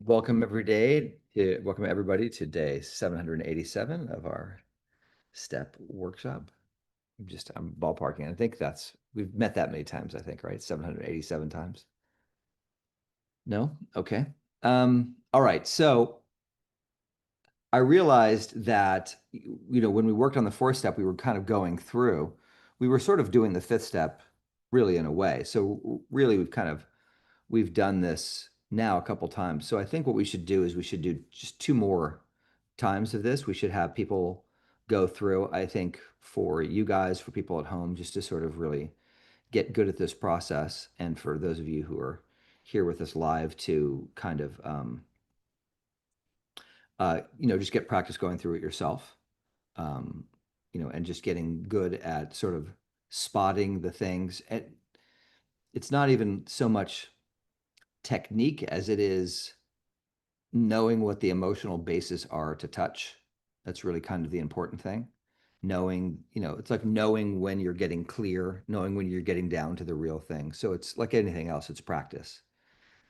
Welcome everybody to day 787 of our step workshop. I'm ballparking. I think we've met that many times, I think, right? 787 times. No? Okay. All right. So I realized that, when we worked on the fourth step, we were kind of going through, we were sort of doing the fifth step really in a way. So really we've done this now a couple times. So I think what we should do is we should do just two more times of this. We should have people go through, I think, for you guys, for people at home, just to sort of really get good at this process. And for those of you who are here with us live to kind of, just get practice going through it yourself, um, and just getting good at sort of spotting the things. And it's not even so much technique as it is knowing what the emotional bases are to touch. That's really kind of the important thing. Knowing, it's like knowing when you're getting clear, knowing when you're getting down to the real thing. So it's like anything else, it's practice.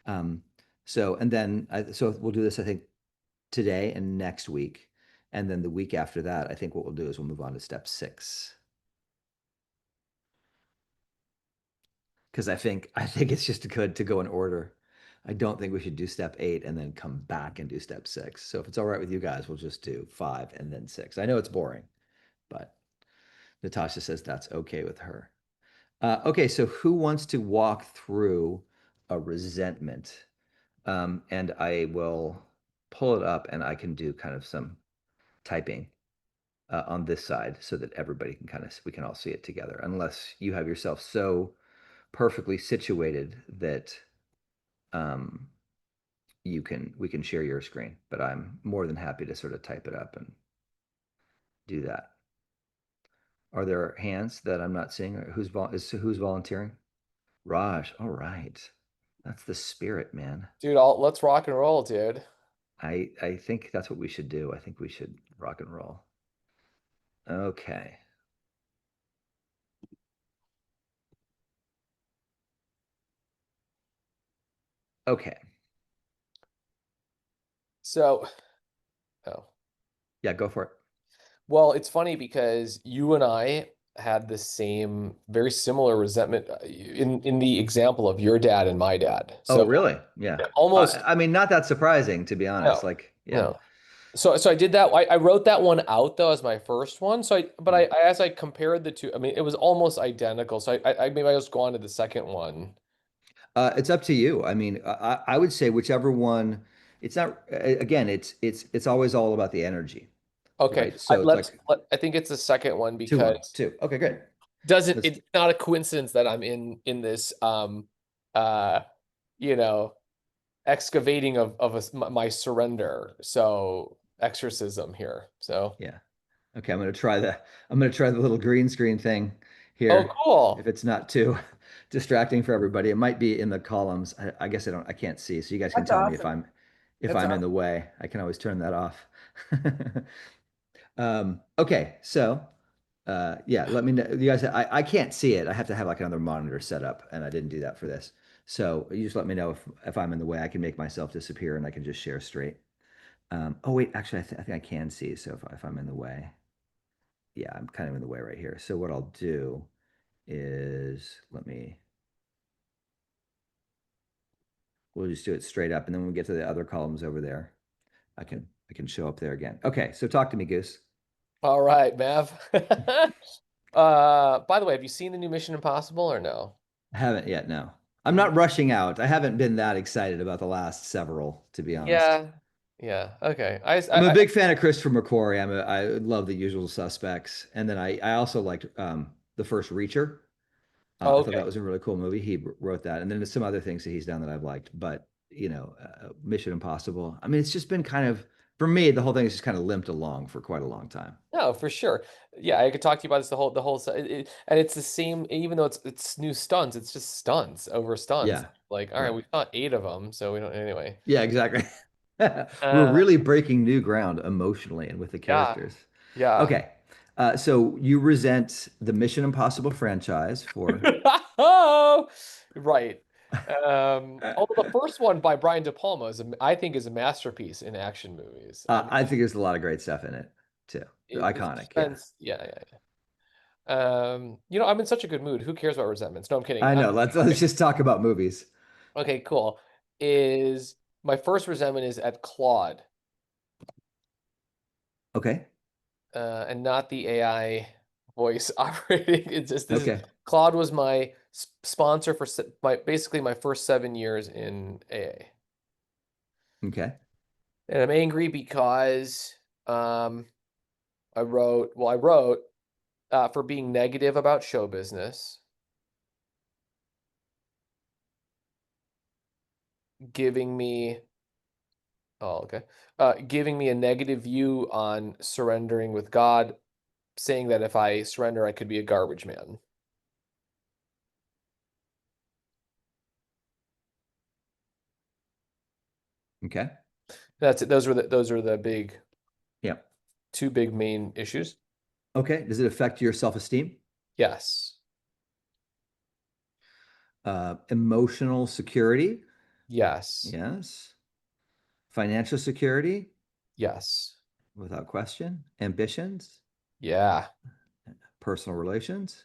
Um, so we'll do this, I think, today and next week. And then the week after that, I think what we'll do is we'll move on to step 6. Because I think it's just good to go in order. I don't think we should do step 8 and then come back and do step 6. So if it's all right with you guys, we'll just do 5 and then 6. I know it's boring, but Natasha says that's okay with her. Okay, so who wants to walk through a resentment? And I will pull it up and I can do kind of some typing on this side so that everybody we can all see it together, unless you have yourself so perfectly situated that um, we can share your screen, but I'm more than happy to sort of type it up and do that. Are there hands that I'm not seeing? Or who's volunteering? Raj. All right. That's the spirit, man. Dude, let's rock and roll, dude. I think that's what we should do. I think we should rock and roll. Okay. Okay. So, oh, Yeah, go for it. well, it's funny because you and I had the same, very similar resentment in the example of your dad and my dad. Oh, So really? Yeah. almost I mean, not that surprising, to be honest. no, Like, yeah. no. So I did that. I wrote that one out though as my first one. But Mm. as I compared the two, I mean, it was almost identical. So I maybe I just go on to the second one. It's up to you. I mean, I would say whichever one. It's not. Again, it's always all about the energy, Okay, right? So it's like I think it's the second one 2-1, because 2. Okay, good. doesn't Let's. it's not a coincidence that I'm in this uh you know excavating of my surrender, so exorcism here. So Yeah. Okay, I'm gonna try the little green screen thing oh, here. If cool. it's not too distracting for everybody, it might be in the columns. I guess I can't see, so you guys can That's tell me awesome. if That's I'm awesome. in the way. I can always turn that off. Okay, so yeah, let me know. You guys, I can't see it. I have to have like another monitor set up, and I didn't do that for this. So you just let me know if I'm in the way. I can make myself disappear, and I can just share straight. Oh wait, actually, I think I can see. So if I'm in the way, yeah, I'm kind of in the way right here. So what I'll do is we'll just do it straight up, and then when we get to the other columns over there, I can show up there again. Okay, so talk to me, Goose. All right, Mav. By the way, have you seen the new Mission Impossible or no? I haven't yet, no. I'm not rushing out. I haven't been that excited about the last several, to be honest. Yeah. Yeah. Okay. I'm a big fan of Christopher McQuarrie. I love The Usual Suspects, and then I also liked the first Reacher. I thought that Okay. was a really cool movie. He wrote that, and then there's some other things that he's done that I've liked. But Mission Impossible. I mean, it's just been kind of for me. The whole thing has just kind of limped along for quite a long time. No, for sure. Yeah, I could talk to you about this and it's the same. Even though it's new stunts, it's just stunts over stunts. Yeah, Like, all right, right. we shot 8 of them, so we don't anyway. Yeah, exactly. We're Uh, really breaking new ground emotionally and with the yeah, characters. yeah. Okay, so you resent the Mission Impossible franchise for Oh, right. Although the first one by Brian De Palma I think is a masterpiece in action movies. I mean, I think there's a lot of great stuff in it too. the Iconic, yeah. suspense, yeah, yeah, yeah. I'm in such a good mood. Who cares about resentments? No, I'm kidding. I know. Let's just talk about movies. Okay, cool. Is my first resentment is at Claude, Okay. and not the AI voice operating. It's just this is Okay. Claude was my sponsor for my basically my first 7 years in AA, Okay. and I'm angry because I wrote for being negative about show business, giving me giving me a negative view on surrendering with God, saying that if I surrender, I could be a garbage man. Okay. That's it. Those are the big Yeah. two big main issues. Okay. Does it affect your self-esteem? Yes. Emotional security? Yes. Yes. Financial security? Yes. Without question. Ambitions? Yeah. Personal relations?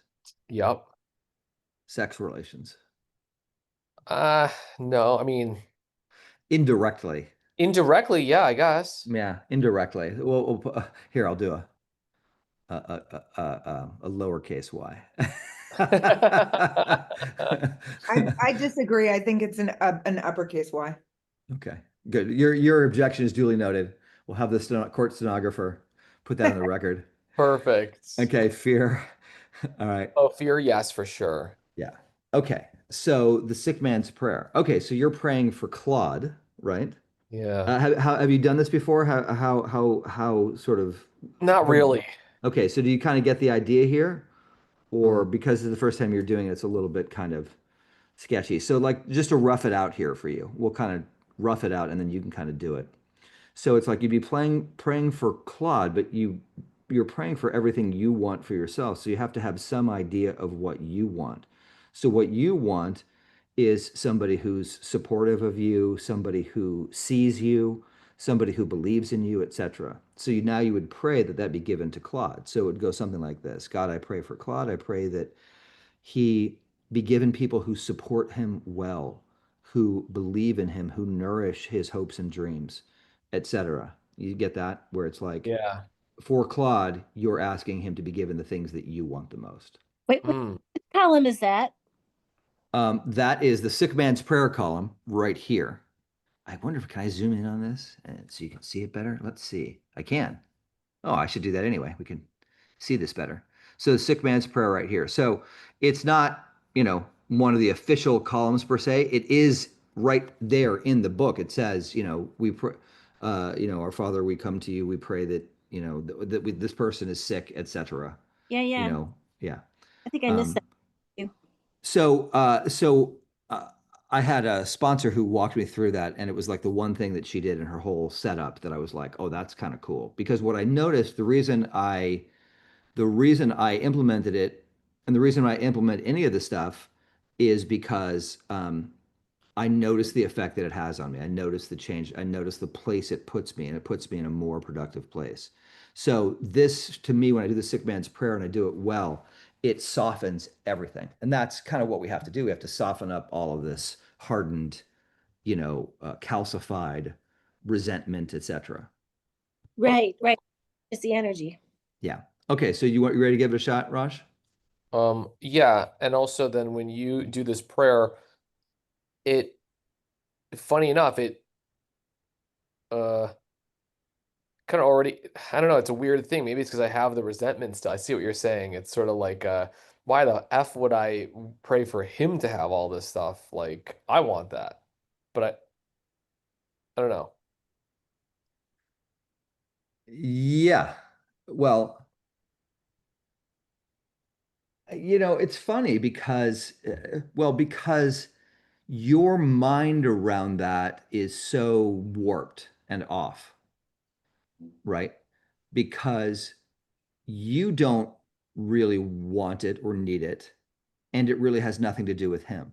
Yep. Sex relations? Uh, no, I mean, Indirectly. indirectly, yeah, I guess. Yeah, indirectly. Here, I'll do a lowercase y. I disagree. I think it's an uppercase Y. Okay, good. Your objection is duly noted. We'll have the court stenographer put that on the record. Perfect. Okay, fear. All right. Oh, fear, yes, for sure. Yeah. Okay. So the sick man's prayer. Okay, so you're praying for Claude, right? Yeah. Have you done this before? How sort of Not what? really. Okay, so do you kind of get the idea here, Hmm. or because it's the first time you're doing it, it's a little bit kind of sketchy. So like just to rough it out here for you, we'll kind of rough it out and then you can kind of do it. So it's like you'd be praying for Claude, but you're praying for everything you want for yourself. So you have to have some idea of what you want. So what you want is somebody who's supportive of you, somebody who sees you, somebody who believes in you, etc. So now you would pray that that be given to Claude. So it would go something like this: God, I pray for Claude. I pray that he be given people who support him well, who believe in him, who nourish his hopes and dreams, etc. You get that? Where it's like, Yeah. for Claude, you're asking him to be given the things that you want the most. Wait, what Hmm. column is that? That is the sick man's prayer column right here. I wonder if can I zoom in on this so you can see it better? Let's see. I can. Oh, I should do that anyway. We can see this better. So the sick man's prayer right here. So it's not, one of the official columns per se. It is right there in the book. It says, we pray, our Father, we come to you. We pray that, this person is sick, etc. Yeah, You yeah. know, yeah. I think I missed Um, that too. so I had a sponsor who walked me through that, and it was like the one thing that she did in her whole setup that I was like, oh, that's kind of cool. Because what I noticed, the reason I implemented it, and the reason I implement any of the stuff, is because I notice the effect that it has on me. I notice the change. I notice the place it puts me, and it puts me in a more productive place. So this, to me, when I do the sick man's prayer and I do it well, it softens everything, and that's kind of what we have to do. We have to soften up all of this hardened, calcified resentment, etc. Right, right. It's the energy. Yeah. Okay. So you ready to give it a shot, Raj? Yeah, and also then when you do this prayer, it funny enough, it uh kind of already I don't know, it's a weird thing. Maybe it's because I have the resentment still. I see what you're saying. It's sort of like why the F would I pray for him to have all this stuff? Like I want that. But I don't know. Yeah. Well, it's funny because your mind around that is so warped and off, right? Because you don't really want it or need it, and it really has nothing to do with him.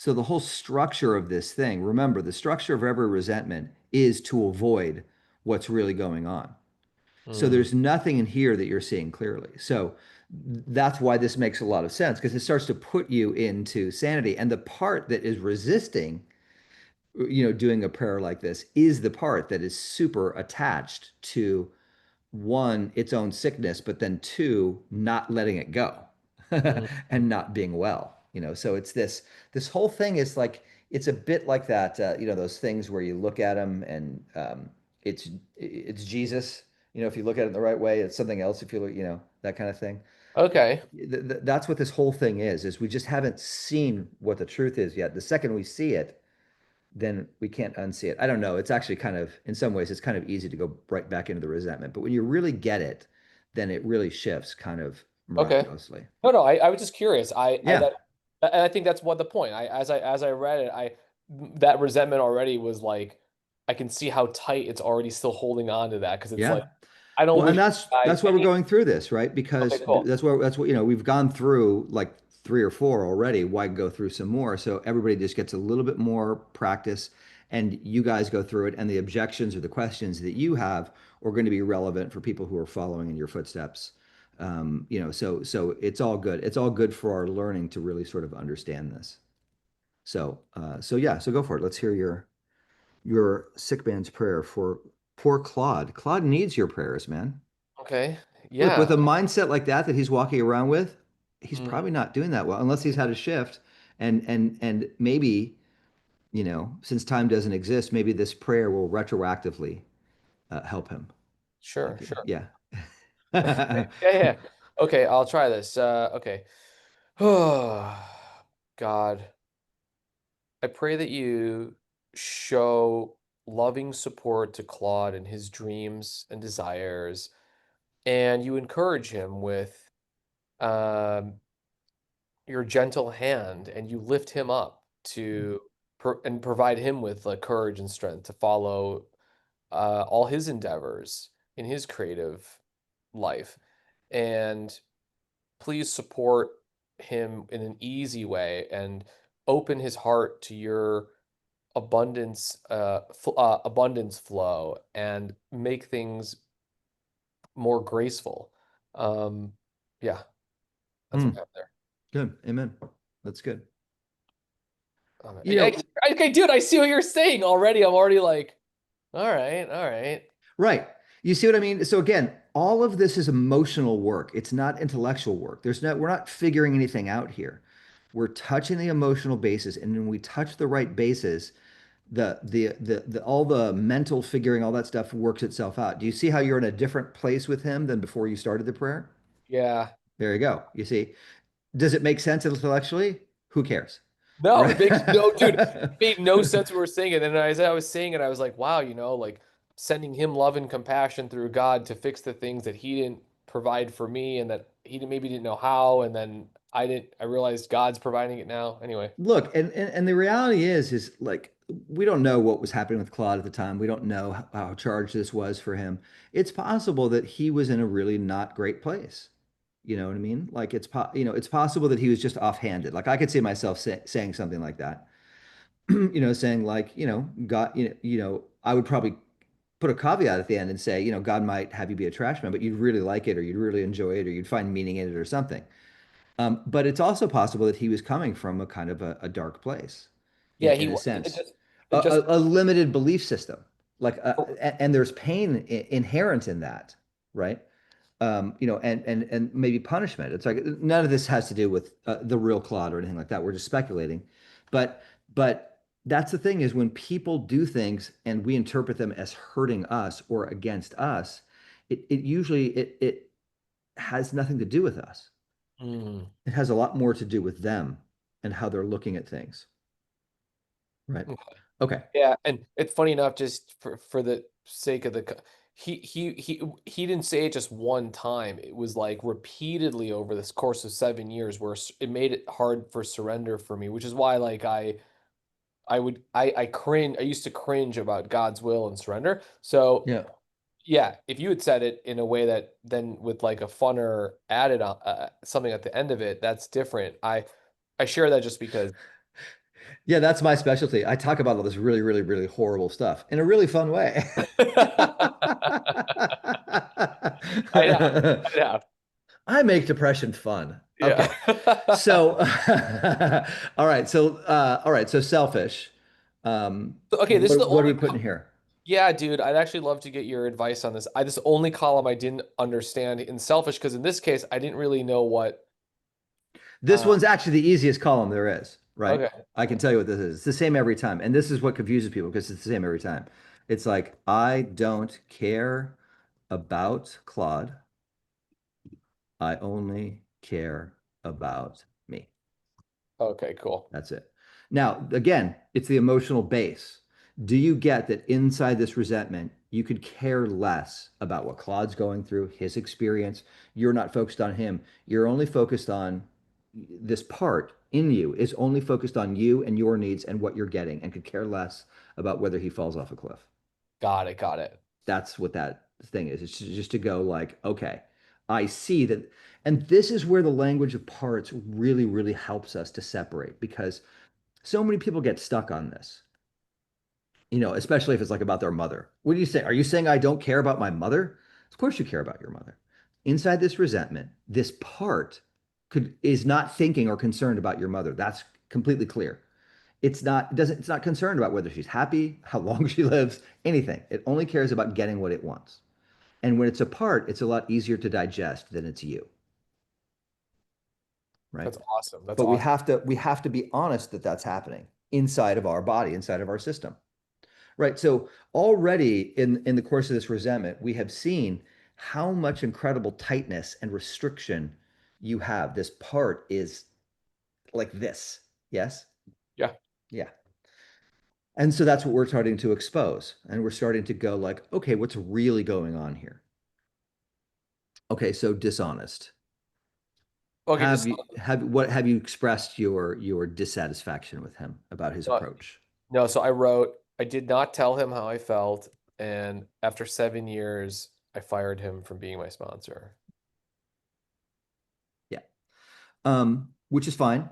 So the whole structure of this thing, remember, the structure of every resentment is to avoid what's really going on. So Mm, there's nothing in here that you're seeing clearly. So that's why this makes a lot of sense because it starts to put you into sanity. And the part that is resisting, doing a prayer like this is the part that is super attached to one, its own sickness, but then two, not letting it go mm, and not being well. So it's this whole thing is like it's a bit like that. Those things where you look at them and it's Jesus. If you look at it the right way, it's something else. If you look, that kind of thing. okay. That's what this whole thing is we just haven't seen what the truth is yet. The second we see it, then we can't unsee it. I don't know. It's actually kind of, in some ways, it's kind of easy to go right back into the resentment. But when you really get it, then it really shifts kind of Okay. miraculously. No, no, I was just curious. Yeah. And I think that's what the point. As I read it, that resentment already was like, I can see how tight it's already still holding on to that because it's like Yeah. I don't Well, and wish I that's why we're going through this, right? okay, Because cool. that's what we've gone through like three or four already. Why go through some more? So everybody just gets a little bit more practice, and you guys go through it, and the objections or the questions that you have are going to be relevant for people who are following in your footsteps. So it's all good. It's all good for our learning to really sort of understand this. So yeah, so go for it. Let's hear your sick man's prayer for poor Claude. Claude needs your prayers, man. Okay. Look, Yeah. with a mindset like that he's walking around with, he's Mm, probably not doing that well unless he's had a shift and maybe, since time doesn't exist, maybe this prayer will retroactively help him. sure, Like, sure. yeah. Yeah, yeah. Okay, I'll try this. Okay. Oh, God, I pray that you show loving support to Claude and his dreams and desires, and you encourage him with um, your gentle hand, and you lift him up to and provide him with courage and strength to follow all his endeavors in his creative life. And please support him in an easy way and open his heart to your abundance flow and make things more graceful. Um, yeah, that's what Hmm. I have there. Good. Amen. That's good. You Yeah, know, okay, dude, I see what you're saying already. I'm already like, all right, all right. right. You see what I mean? So again, all of this is emotional work. It's not intellectual work. We're not figuring anything out here. We're touching the emotional basis, and when we touch the right bases, the all the mental figuring, all that stuff works itself out. Do you see how you're in a different place with him than before you started the prayer? Yeah. There you go. You see, does it make sense intellectually? Who cares? No, Right? it makes no, dude, it made no sense when we were saying it. And as I was saying it, I was like, wow, like sending him love and compassion through God to fix the things that he didn't provide for me and that maybe didn't know how. And then I realized God's providing it now. Anyway. Look, and the reality is like we don't know what was happening with Claude at the time. We don't know how charged this was for him. It's possible that he was in a really not great place. You know what I mean? Like it's possible that he was just offhanded. Like I could see myself saying something like that. Saying like, God, I would probably put a caveat at the end and say, God might have you be a trash man, but you'd really like it or you'd really enjoy it or you'd find meaning in it or something. But it's also possible that he was coming from a kind of a dark place Yeah, in a it sense, just, it just, a limited belief system. Like, and there's pain inherent in that, right? And maybe punishment. It's like none of this has to do with the real Claude or anything like that. We're just speculating, but that's the thing is when people do things and we interpret them as hurting us or against us, it usually it has nothing to do with us. mm, It has a lot more to do with them and how they're looking at things, right? okay. Okay. Yeah, and it's funny enough, just for the sake of he didn't say it just one time. It was like repeatedly over this course of 7 years, where it made it hard for surrender for me, which is why like I cringe. I used to cringe about God's will and surrender. So Yeah. yeah, if you had said it in a way that then with like a funner added on something at the end of it, that's different. I share that just because Yeah, that's my specialty. I talk about all this really, really, really horrible stuff in a really fun way. I know. I know. I make depression fun. Yeah. Okay. So, all right. So selfish. Okay, this is the What are only we putting here? Yeah, dude, I'd actually love to get your advice on this. This only column I didn't understand in selfish because in this case I didn't really know what This uh one's actually the easiest column there is, right? okay. I can tell you what this is. It's the same every time. And this is what confuses people because it's the same every time. It's like, I don't care about Claude. I only care about me. Okay, cool. That's it. Now, again, it's the emotional base. Do you get that inside this resentment, you could care less about what Claude's going through, his experience? You're not focused on him. You're only focused on this part in you is only focused on you and your needs and what you're getting and could care less about whether he falls off a cliff. Got it, got it. That's what that thing is. It's just to go like, okay, I see that. And this is where the language of parts really, really helps us to separate because so many people get stuck on this, especially if it's like about their mother. What do you say? Are you saying I don't care about my mother? Of course you care about your mother. Inside this resentment, this part is not thinking or concerned about your mother. That's completely clear. It's not concerned about whether she's happy, how long she lives, anything. It only cares about getting what it wants. And when it's apart, it's a lot easier to digest than it's you, right? That's awesome. That's But we awesome. have to we have to be honest that that's happening inside of our body, inside of our system. Right. So already in the course of this resentment, we have seen how much incredible tightness and restriction you have. This part is like this. Yes? Yeah. Yeah. And so that's what we're starting to expose. And we're starting to go like, okay, what's really going on here? Okay, so dishonest. Okay, just Have you expressed your dissatisfaction with him about his uh, approach? no, so I wrote I did not tell him how I felt, and after 7 years, I fired him from being my sponsor. Yeah. Which is fine.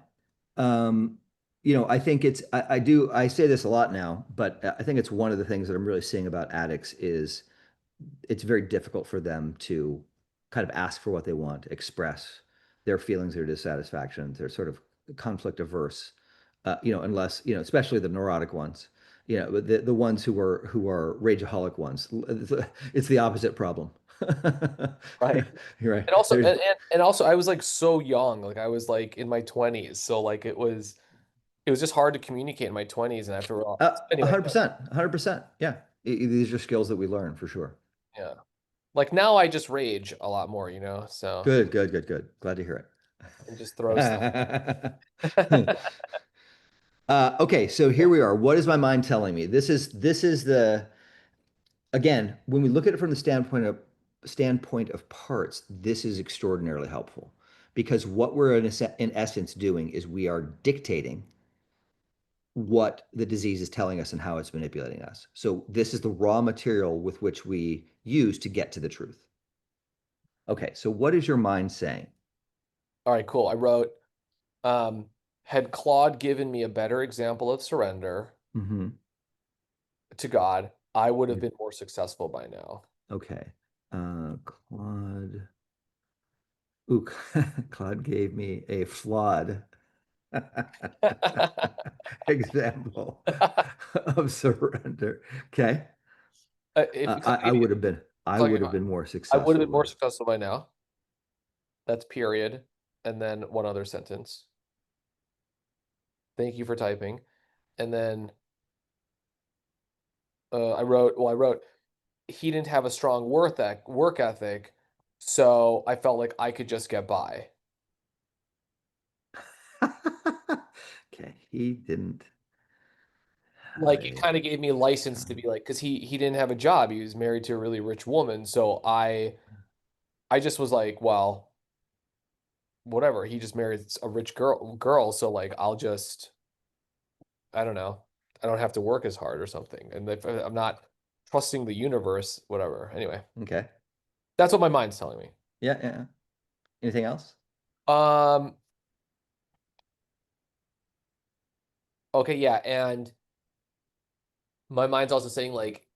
I think I say this a lot now, but I think it's one of the things that I'm really seeing about addicts is it's very difficult for them to kind of ask for what they want, express their feelings, their dissatisfaction. They're sort of conflict averse, unless, especially the neurotic ones, the ones who are rageaholic ones. It's the opposite problem. Right. You're right. And also There's and also I was like so young, like I was like in my 20s. So like it was just hard to communicate in my 20s and after all. Anyway, 100%, 100%. Yeah. These are skills that we learn for sure. yeah. Like now I just rage a lot more, you know? So Good, good, good, good. Glad to hear and just throw stuff. it. Okay, so here we are. What is my mind telling me? This is the again, when we look at it from the standpoint of parts, this is extraordinarily helpful because what we're in essence doing is we are dictating what the disease is telling us and how it's manipulating us. So this is the raw material with which we use to get to the truth. Okay, so what is your mind saying? All right, cool. I wrote, um, had Claude given me a better example of surrender Hmm. to God, I would have been more successful by now. Okay. Claude. Ooh, Claude gave me a flawed example of surrender. Okay. If I would have been I talking would have about, been more I would have successful been more by. successful by now. That's period. And then one other sentence. Thank you for typing. And then I wrote, he didn't have a strong work ethic, so I felt like I could just get by. Okay, he didn't have Like it a kind of gave me license to strong. be like, because he didn't have a job. He was married to a really rich woman. So I just was like, well, whatever. He just married a rich girl. So like I don't know. I don't have to work as hard or something. And if I'm not trusting the universe, whatever. Anyway, Okay. that's what my mind's telling me. Yeah, yeah. Yeah. Anything else? Um, Okay, yeah, and my mind's also saying like,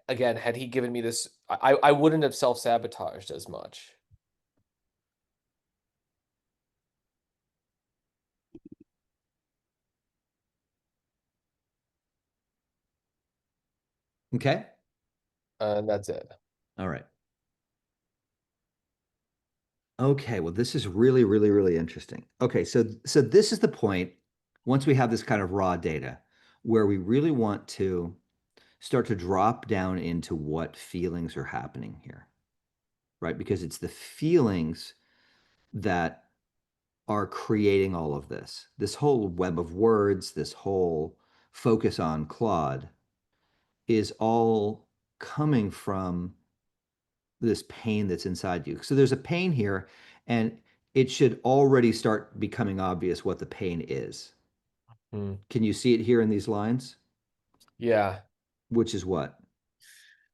again, had he given me this, I wouldn't have self-sabotaged as much. Okay. And that's it. All right. Okay, well, this is really, really, really interesting. Okay, so this is the point, once we have this kind of raw data, where we really want to start to drop down into what feelings are happening here, right? Because it's the feelings that are creating all of this. This whole web of words, this whole focus on Claude is all coming from this pain that's inside you. So there's a pain here, and it should already start becoming obvious what the pain is. Hmm. Can you see it here in these lines? Yeah. Which is what?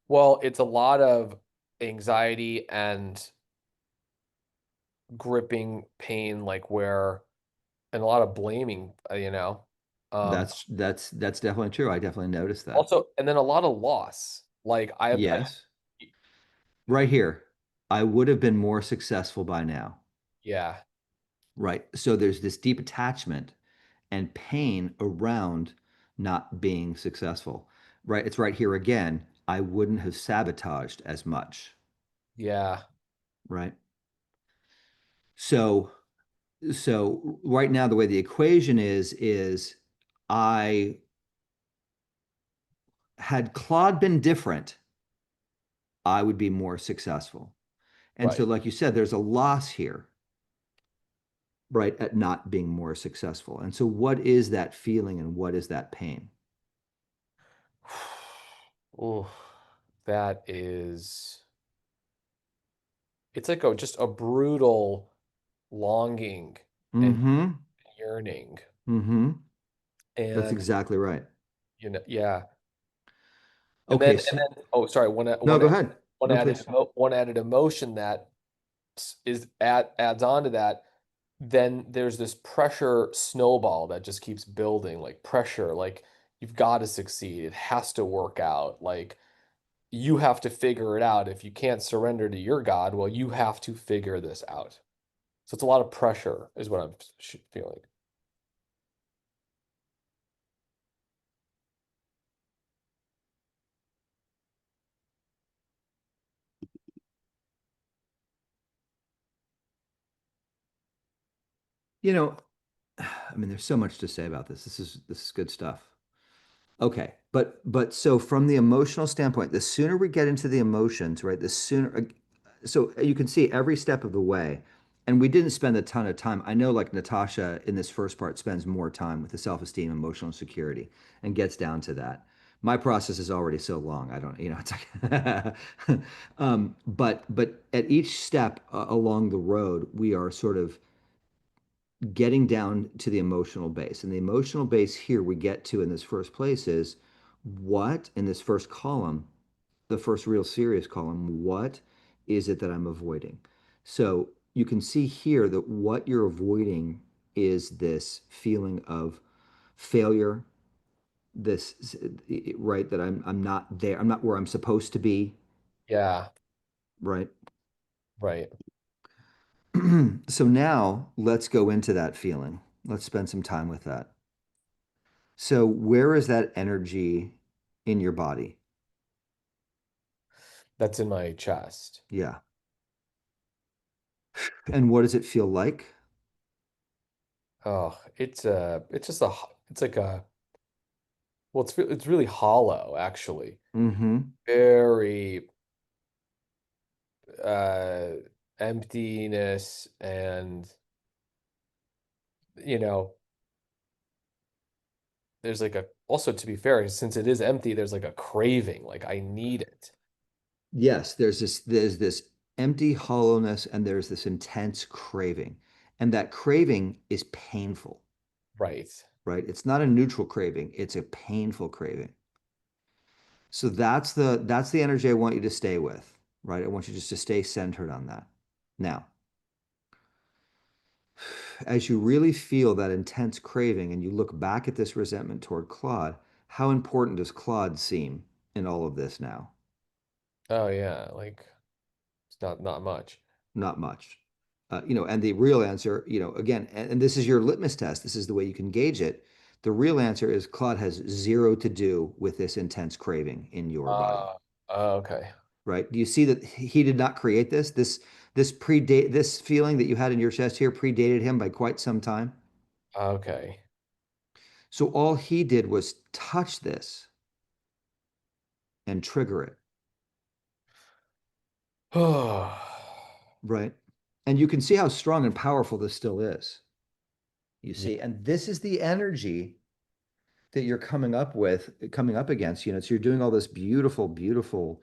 Well, it's a lot of anxiety and gripping pain, like where, and a lot of blaming, Um, That's definitely true. I definitely noticed that. also, and then a lot of loss. Like Yes. Right here. I would have been more successful by now. yeah, Right. So there's this deep attachment and pain around not being successful. Right. It's right here again. I wouldn't have sabotaged as much. yeah, Right. So so right now the way the equation is I had Claude been different, I would be more successful. And so right. like you said, there's a loss here, right, at not being more successful. And so what is that feeling and what is that pain? Ooh, that is, it's like a just a brutal longing and Mm-hmm. yearning. Mm-hmm. That's And exactly right. yeah. And Okay, and so then oh sorry, no, go ahead. No, please. one added emotion that adds on to that, then there's this pressure snowball that just keeps building, like pressure, like you've got to succeed. It has to work out. Like you have to figure it out. If you can't surrender to your God, well, you have to figure this out. So it's a lot of pressure, is what I'm feeling. You know, I mean, there's so much to say about this. This is good stuff. Okay, but so from the emotional standpoint, the sooner we get into the emotions, right, the sooner. So you can see every step of the way, and we didn't spend a ton of time. I know, like Natasha in this first part spends more time with the self-esteem, emotional security, and gets down to that. My process is already so long. I don't, it's like, but at each step along the road, we are sort of getting down to the emotional base. And the emotional base here we get to in this first place is what, in this first column, the first real serious column, what is it that I'm avoiding? So you can see here that what you're avoiding is this feeling of failure, this right that I'm not there, I'm not where I'm supposed to be, Yeah, right? right. So now let's go into that feeling. Let's spend some time with that. So where is that energy in your body? That's in my chest. Yeah. And what does it feel like? Oh, it's just it's like a, well, it's really hollow, actually. Mm-hmm. Very uh emptiness, and you know, there's like a, also to be fair, since it is empty, there's like a craving, like I need it. Yes, there's this empty hollowness and there's this intense craving. And that craving is painful, Right. right? It's not a neutral craving, it's a painful craving. So that's the energy I want you to stay with, right? I want you just to stay centered on that. Now, as you really feel that intense craving and you look back at this resentment toward Claude, how important does Claude seem in all of this now? Oh yeah, like it's not much. Not much. And the real answer, again, and this is your litmus test. This is the way you can gauge it. The real answer is Claude has zero to do with this intense craving in your body, Uh, okay. right? Do you see that he did not create this? This feeling that you had in your chest here predated him by quite some time. Okay. So all he did was touch this and trigger it, right? And you can see how strong and powerful this still is. You Yeah. see, and this is the energy that you're coming up against. So you're doing all this beautiful, beautiful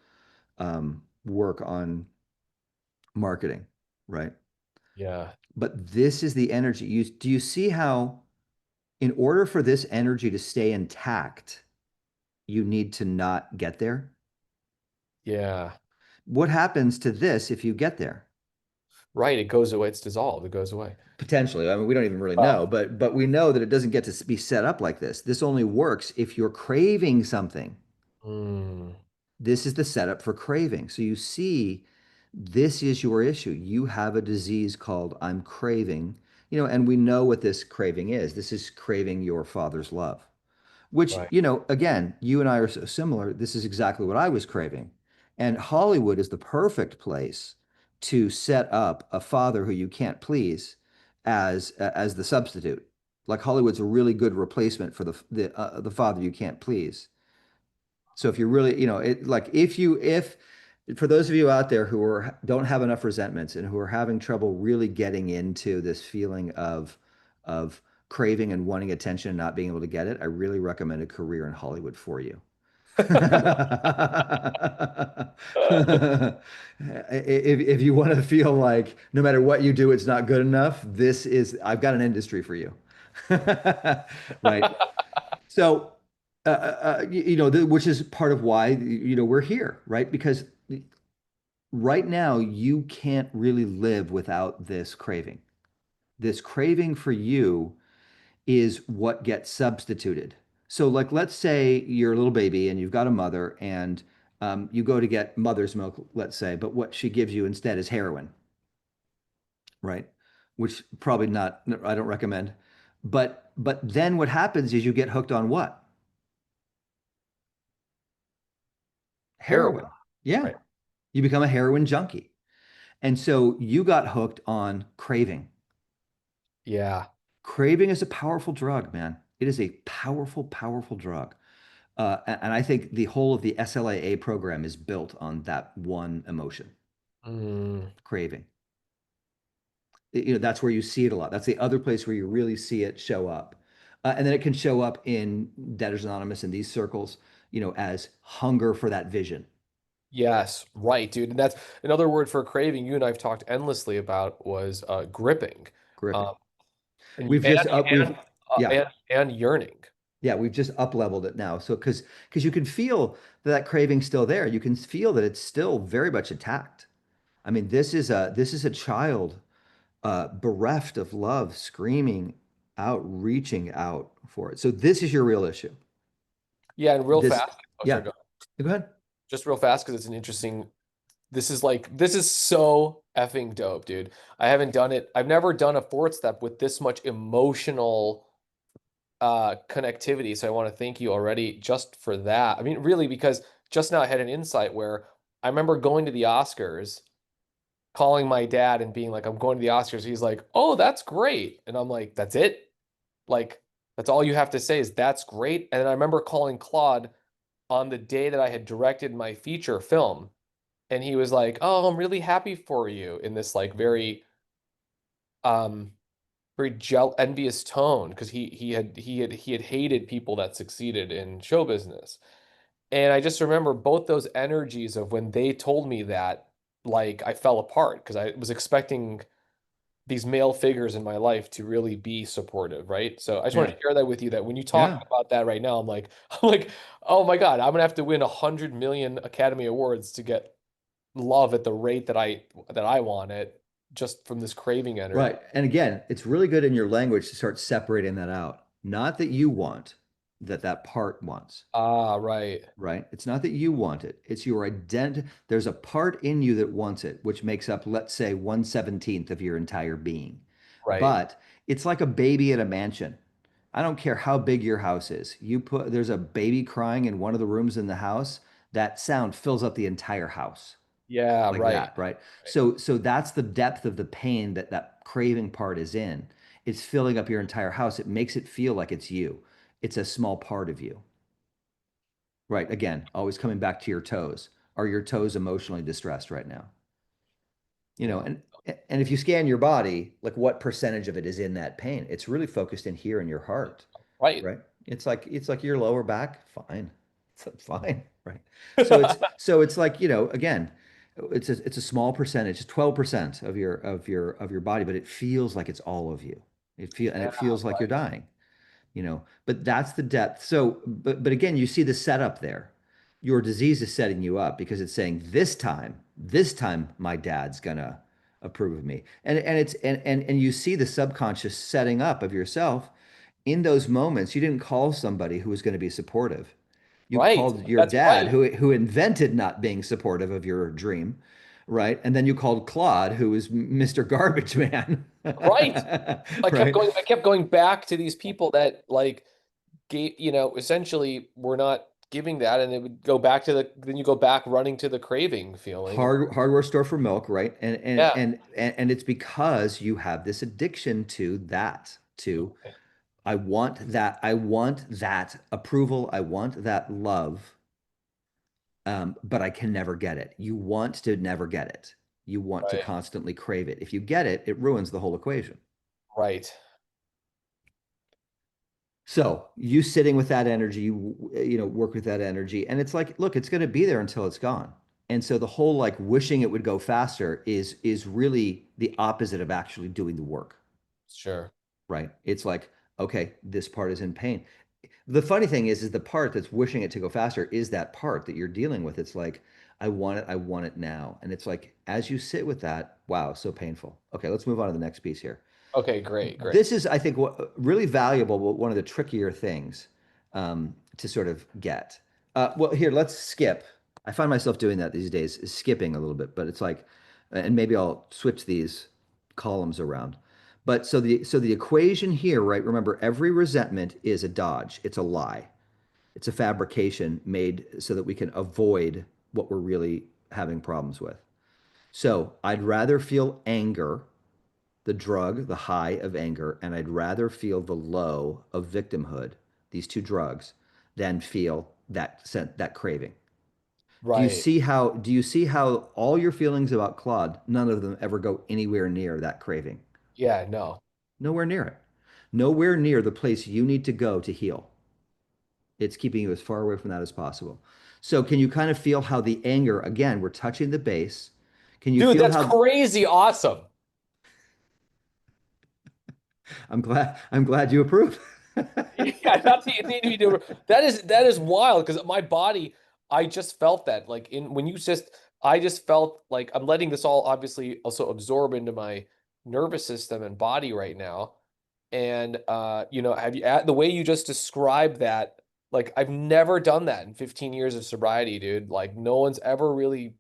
work on marketing, right? Yeah. But this is the energy. Do you see how, in order for this energy to stay intact, you need to not get there? Yeah. What happens to this if you get there? Right. It goes away. It's dissolved. It goes away. Potentially. I mean, we don't even really Oh. know, but we know that it doesn't get to be set up like this. This only works if you're craving something. Mm, This is the setup for craving. So you see, this is your issue. You have a disease called I'm craving, and we know what this craving is. This is craving your father's love, which, right. again, you and I are so similar. This is exactly what I was craving. And Hollywood is the perfect place to set up a father who you can't please as the substitute. Like Hollywood's a really good replacement for the father you can't please. So if you're really, if for those of you out there who don't have enough resentments and who are having trouble really getting into this feeling of craving and wanting attention and not being able to get it, I really recommend a career in Hollywood for you. If you want to feel like no matter what you do, it's not good enough, I've got an industry for you. Right. So, which is part of why, we're here, right? Because right now you can't really live without this craving. This craving for you is what gets substituted. So, like, let's say you're a little baby and you've got a mother and you go to get mother's milk, let's say, but what she gives you instead is heroin, right? Which probably not, I don't recommend. But then what happens is you get hooked on what? Heroin. Heroin. Yeah. Right. You become a heroin junkie. And so you got hooked on craving. Yeah. Craving is a powerful drug, man. It is a powerful, powerful drug. And I think the whole of the SLAA program is built on that one emotion, Mm, craving. That's where you see it a lot. That's the other place where you really see it show up. And then it can show up in Debtors Anonymous in these circles, as hunger for that vision, yes. Right, dude. And that's another word for craving you and I've talked endlessly about was gripping. gripping. Um, and We've just up, we've, yeah. and yearning. Yeah, we've just up leveled it now. So because you can feel that craving's still there. You can feel that it's still very much attacked. I mean, this is a child bereft of love, screaming out, reaching out for it. So this is your real issue. Yeah, and real This, fast. Oh, sorry, yeah. go. Go ahead. Just real fast because it's an interesting. This is so effing dope, dude. I haven't done it. I've never done a fourth step with this much emotional connectivity. So I want to thank you already just for that. I mean, really, because just now I had an insight where I remember going to the Oscars, calling my dad and being like, I'm going to the Oscars. He's like, oh, that's great. And I'm like, that's it? Like, that's all you have to say is that's great. And then I remember calling Claude on the day that I had directed my feature film. And he was like, oh, I'm really happy for you in this like um very envious tone because he had hated people that succeeded in show business. And I just remember both those energies of when they told me that, like I fell apart because I was expecting these male figures in my life to really be supportive, right? So I just wanted Yeah. to share that with you that when you talk Yeah. about that right now, I'm like, I'm like, oh my God, I'm gonna have to win 100 million Academy Awards to get love at the rate that I want it. just from this craving energy. Right. And again, it's really good in your language to start separating that out. Not that you want, that that part wants. Ah, right. Right? It's not that you want it. It's your identity. There's a part in you that wants it, which makes up, let's say, 1/17 of your entire being. Right. But it's like a baby in a mansion. I don't care how big your house is. There's a baby crying in one of the rooms in the house. That sound fills up the entire house Yeah, like right. that, right? Right. So that's the depth of the pain that that craving part is in. It's filling up your entire house. It makes it feel like it's you. It's a small part of you. Right. Again, always coming back to your toes. Are your toes emotionally distressed right now? You know, Yeah. and if you scan your body, like what percentage of it is in that pain? It's really focused in here in your heart, Right. right? It's like your lower back, fine. It's fine, right? So it's like, again, it's a small percentage, 12% of your body, but it feels like it's all of you. Yeah, It feels like you're right. dying, but that's the depth. So, but again, you see the setup there. Your disease is setting you up because it's saying this time my dad's gonna approve of me. And you see the subconscious setting up of yourself in those moments. You didn't call somebody who was going to be supportive. You Right. called your That's dad right. who invented not being supportive of your dream, right? And then you called Claude, who is Mr. Garbage Man. Right. Right? I kept going back to these people that like gave, essentially were not giving that, and it would go back to then you go back running to the craving feeling. Hardware store for milk, right? And and Yeah. and and it's because you have this addiction to that, to I want that approval, I want that love, but I can never get it. You want to never get it. You want to Right. constantly crave it. If you get it, it ruins the whole equation. Right. So you sitting with that energy, work with that energy, and it's like, look, it's going to be there until it's gone. And so the whole like wishing it would go faster is really the opposite of actually doing the work, Sure. right? It's like, okay, this part is in pain. The funny thing is the part that's wishing it to go faster is that part that you're dealing with. It's like, I want it now. And it's like, as you sit with that, wow, so painful. Okay, let's move on to the next piece here. Okay, great, great. This is, I think, really valuable, but one of the trickier things to sort of get. Well, here, let's skip. I find myself doing that these days, is skipping a little bit, but it's like, and maybe I'll switch these columns around. But so the equation here, right? Remember, every resentment is a dodge. It's a lie. It's a fabrication made so that we can avoid what we're really having problems with. So I'd rather feel anger, the drug, the high of anger, and I'd rather feel the low of victimhood, these two drugs, than feel that craving. Do you Right. see how do you see how all your feelings about Claude, none of them ever go anywhere near that craving? Yeah, no. Nowhere near it. Nowhere near the place you need to go to heal. It's keeping you as far away from that as possible. So can you kind of feel how the anger, again, we're touching the base. Can you Dude, feel that's how crazy awesome. I'm glad you approve. Yeah, not the need to be doing that is wild because my body, I just felt that like in when you just I just felt like I'm letting this all obviously also absorb into my nervous system and body right now. And have you the way you just described that, like I've never done that in 15 years of sobriety, dude. Like no one's ever really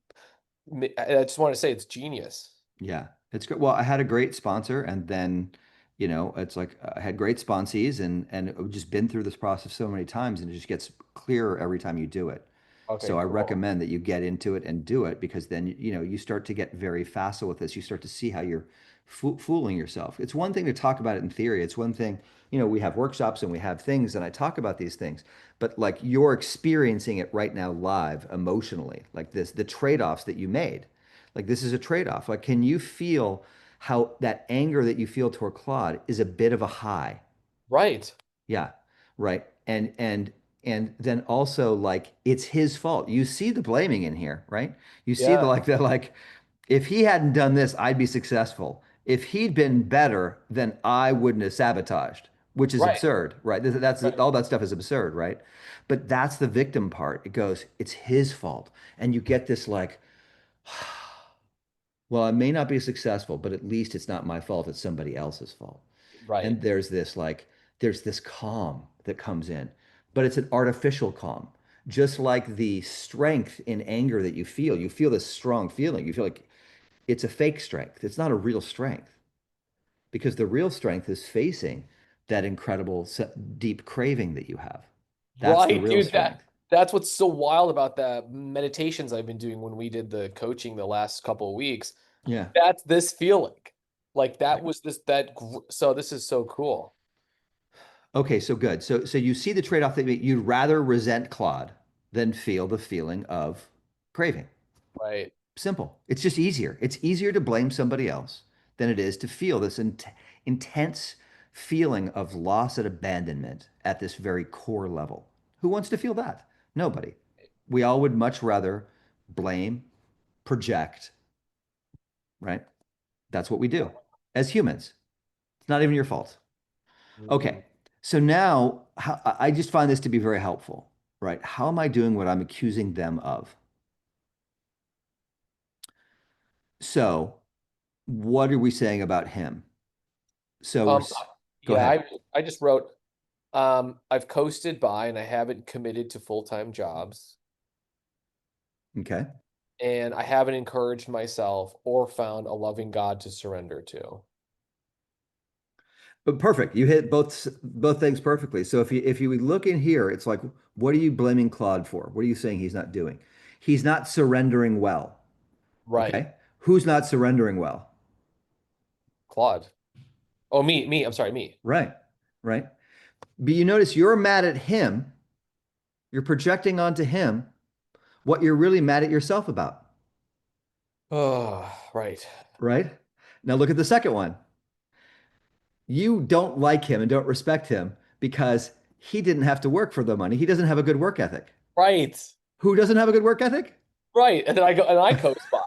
I just want to say it's genius. Yeah, it's good. Well, I had a great sponsor, and then, it's like I had great sponsees, and I've just been through this process so many times, and it just gets clearer every time you do it. Okay, So I cool. recommend that you get into it and do it because then, you start to get very facile with this. You start to see how you're fooling yourself. It's one thing to talk about it in theory. It's one thing, we have workshops and we have things, and I talk about these things, but like you're experiencing it right now live emotionally, like the trade-offs that you made. Like this is a trade-off. Like, can you feel how that anger that you feel toward Claude is a bit of a high? Right. Yeah, right. And then also like it's his fault. You see the blaming in here, right? You see the Yeah. like that like if he hadn't done this, I'd be successful. If he'd been better, then I wouldn't have sabotaged, which is Right. absurd, right? That's Right. all that stuff is absurd, right? But that's the victim part. It goes, it's his fault. And you get this like well, I may not be successful, but at least it's not my fault. It's somebody else's fault. Right. And there's this calm that comes in, but it's an artificial calm. Just like the strength in anger that you feel this strong feeling. You feel like it's a fake strength. It's not a real strength because the real strength is facing that incredible deep craving that you have. That's the Right, real dude, strength. that's what's so wild about the meditations I've been doing when we did the coaching the last couple of weeks. Yeah. That's this feeling. Like that Right. was so this is so cool. Okay, so good. So you see the trade-off that you'd rather resent Claude than feel the feeling of craving. Right. Simple. It's just easier. It's easier to blame somebody else than it is to feel this intense feeling of loss and abandonment at this very core level. Who wants to feel that? Nobody. We all would much rather blame, project, right? That's what we do as humans. It's not even your fault. Mm. Okay. So now I just find this to be very helpful, right? How am I doing what I'm accusing them of? So, what are we saying about him? So Um, go yeah, ahead. I just wrote, I've coasted by and I haven't committed to full-time jobs, Okay. and I haven't encouraged myself or found a loving God to surrender to. But perfect. You hit both things perfectly. So if you look in here, it's like, what are you blaming Claude for? What are you saying he's not doing? He's not surrendering well. Right. Okay. Who's not surrendering well? Claude. Oh, me. I'm sorry, me. Right. Right. But you notice you're mad at him. You're projecting onto him what you're really mad at yourself about. Oh, right. Right. Now look at the second one. You don't like him and don't respect him because he didn't have to work for the money. He doesn't have a good work ethic. Right. Who doesn't have a good work ethic? Right. And then I go and I coast by.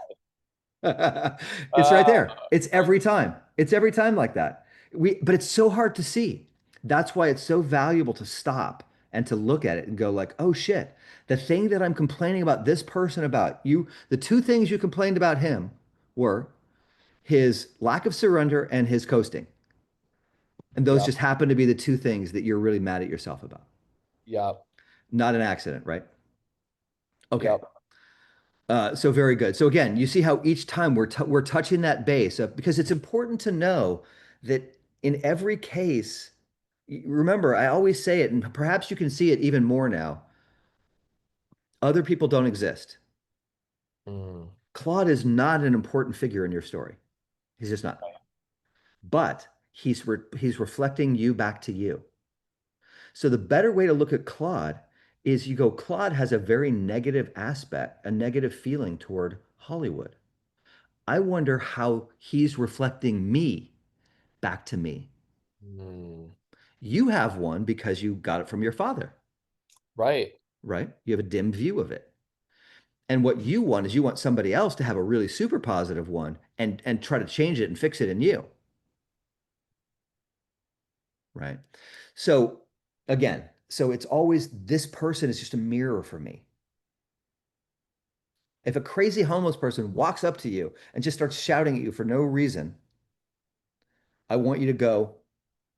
It's right Uh, there. It's every time. It's every time like that. But it's so hard to see. That's why it's so valuable to stop and to look at it and go like, oh shit, the thing that I'm complaining about this person about, the two things you complained about him were his lack of surrender and his coasting. And those yeah. just happen to be the two things that you're really mad at yourself about. Yeah. Not an accident, right? Okay. Yep. So very good. So again, you see how each time we're touching that base of, because it's important to know that in every case, remember, I always say it, and perhaps you can see it even more now. Other people don't exist. Mm. Claude is not an important figure in your story. He's just not. But he's reflecting you back to you. So the better way to look at Claude is you go, Claude has a very negative aspect, a negative feeling toward Hollywood. I wonder how he's reflecting me back to me. Mm. You have one because you got it from your father, Right. right? You have a dim view of it. And what you want is you want somebody else to have a really super positive one and try to change it and fix it in you, right? So again, so it's always this person is just a mirror for me. If a crazy homeless person walks up to you and just starts shouting at you for no reason, I want you to go,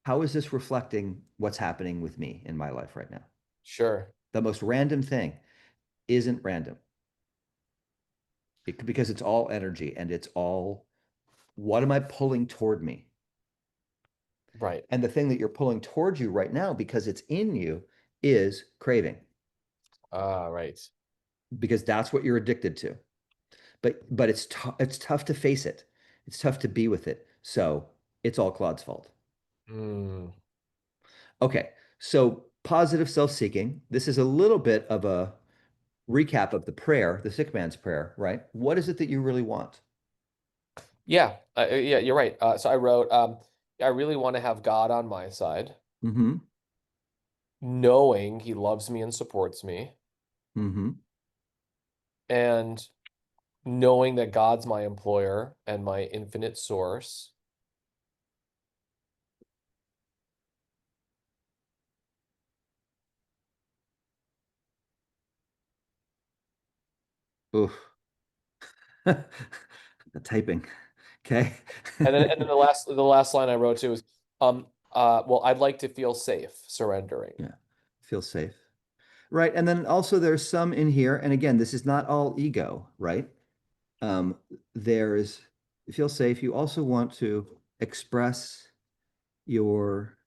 how is this reflecting what's happening with me in my life right now? Sure. The most random thing isn't random because it's all energy and it's all what am I pulling toward me? Right. And the thing that you're pulling toward you right now because it's in you is craving Ah, right. because that's what you're addicted to. But it's tough to face it. It's tough to be with it. So it's all Claude's fault. Mm. Okay, so positive self-seeking. This is a little bit of a recap of the prayer, the sick man's prayer, right? What is it that you really want? Yeah. Yeah, you're right. So I wrote, I really want to have God on my side, Mm-hmm. knowing he loves me and supports me, Mm-hmm. and knowing that God's my employer and my infinite source. Oof. The typing. Okay. And then the last line I wrote too is well, I'd like to feel safe surrendering. Yeah. Feel safe. Right. And then also there's some in here, and again, this is not all ego, right? Um, there's feel safe. You also want to express your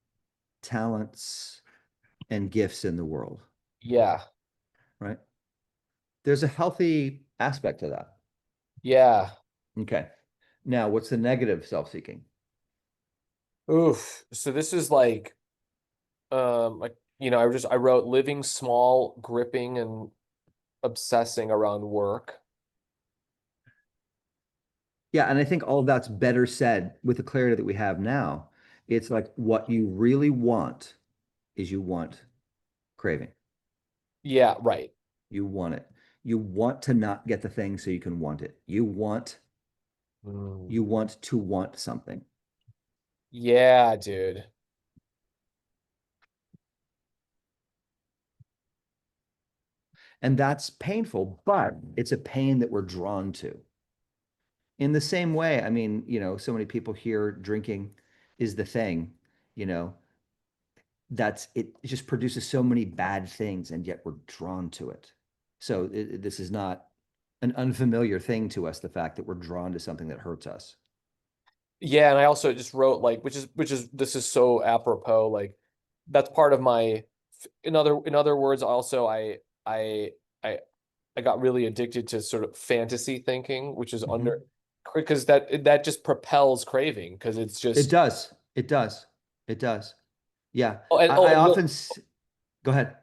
talents and gifts in the world, Yeah. right? There's a healthy aspect to that. Yeah. Okay. Now, what's the negative self-seeking? Oof. So this is like I wrote living small, gripping and obsessing around work. Yeah, and I think all of that's better said with the clarity that we have now. It's like what you really want is you want craving. Yeah, right. You want it. You want to not get the thing so you can want it. You Mm. want to want something. Yeah, dude. And that's painful, but it's a pain that we're drawn to. In the same way, I mean, so many people here drinking is the thing, you know, it just produces so many bad things, and yet we're drawn to it. So this is not an unfamiliar thing to us, the fact that we're drawn to something that hurts us. Yeah, and I also just wrote like which is this is so apropos, like that's part of my in other words also I I I got really addicted to sort of fantasy thinking, which is Mhm. because that just propels craving because it's It just does. It does. It does. Yeah. oh and I oh and often, real go ahead.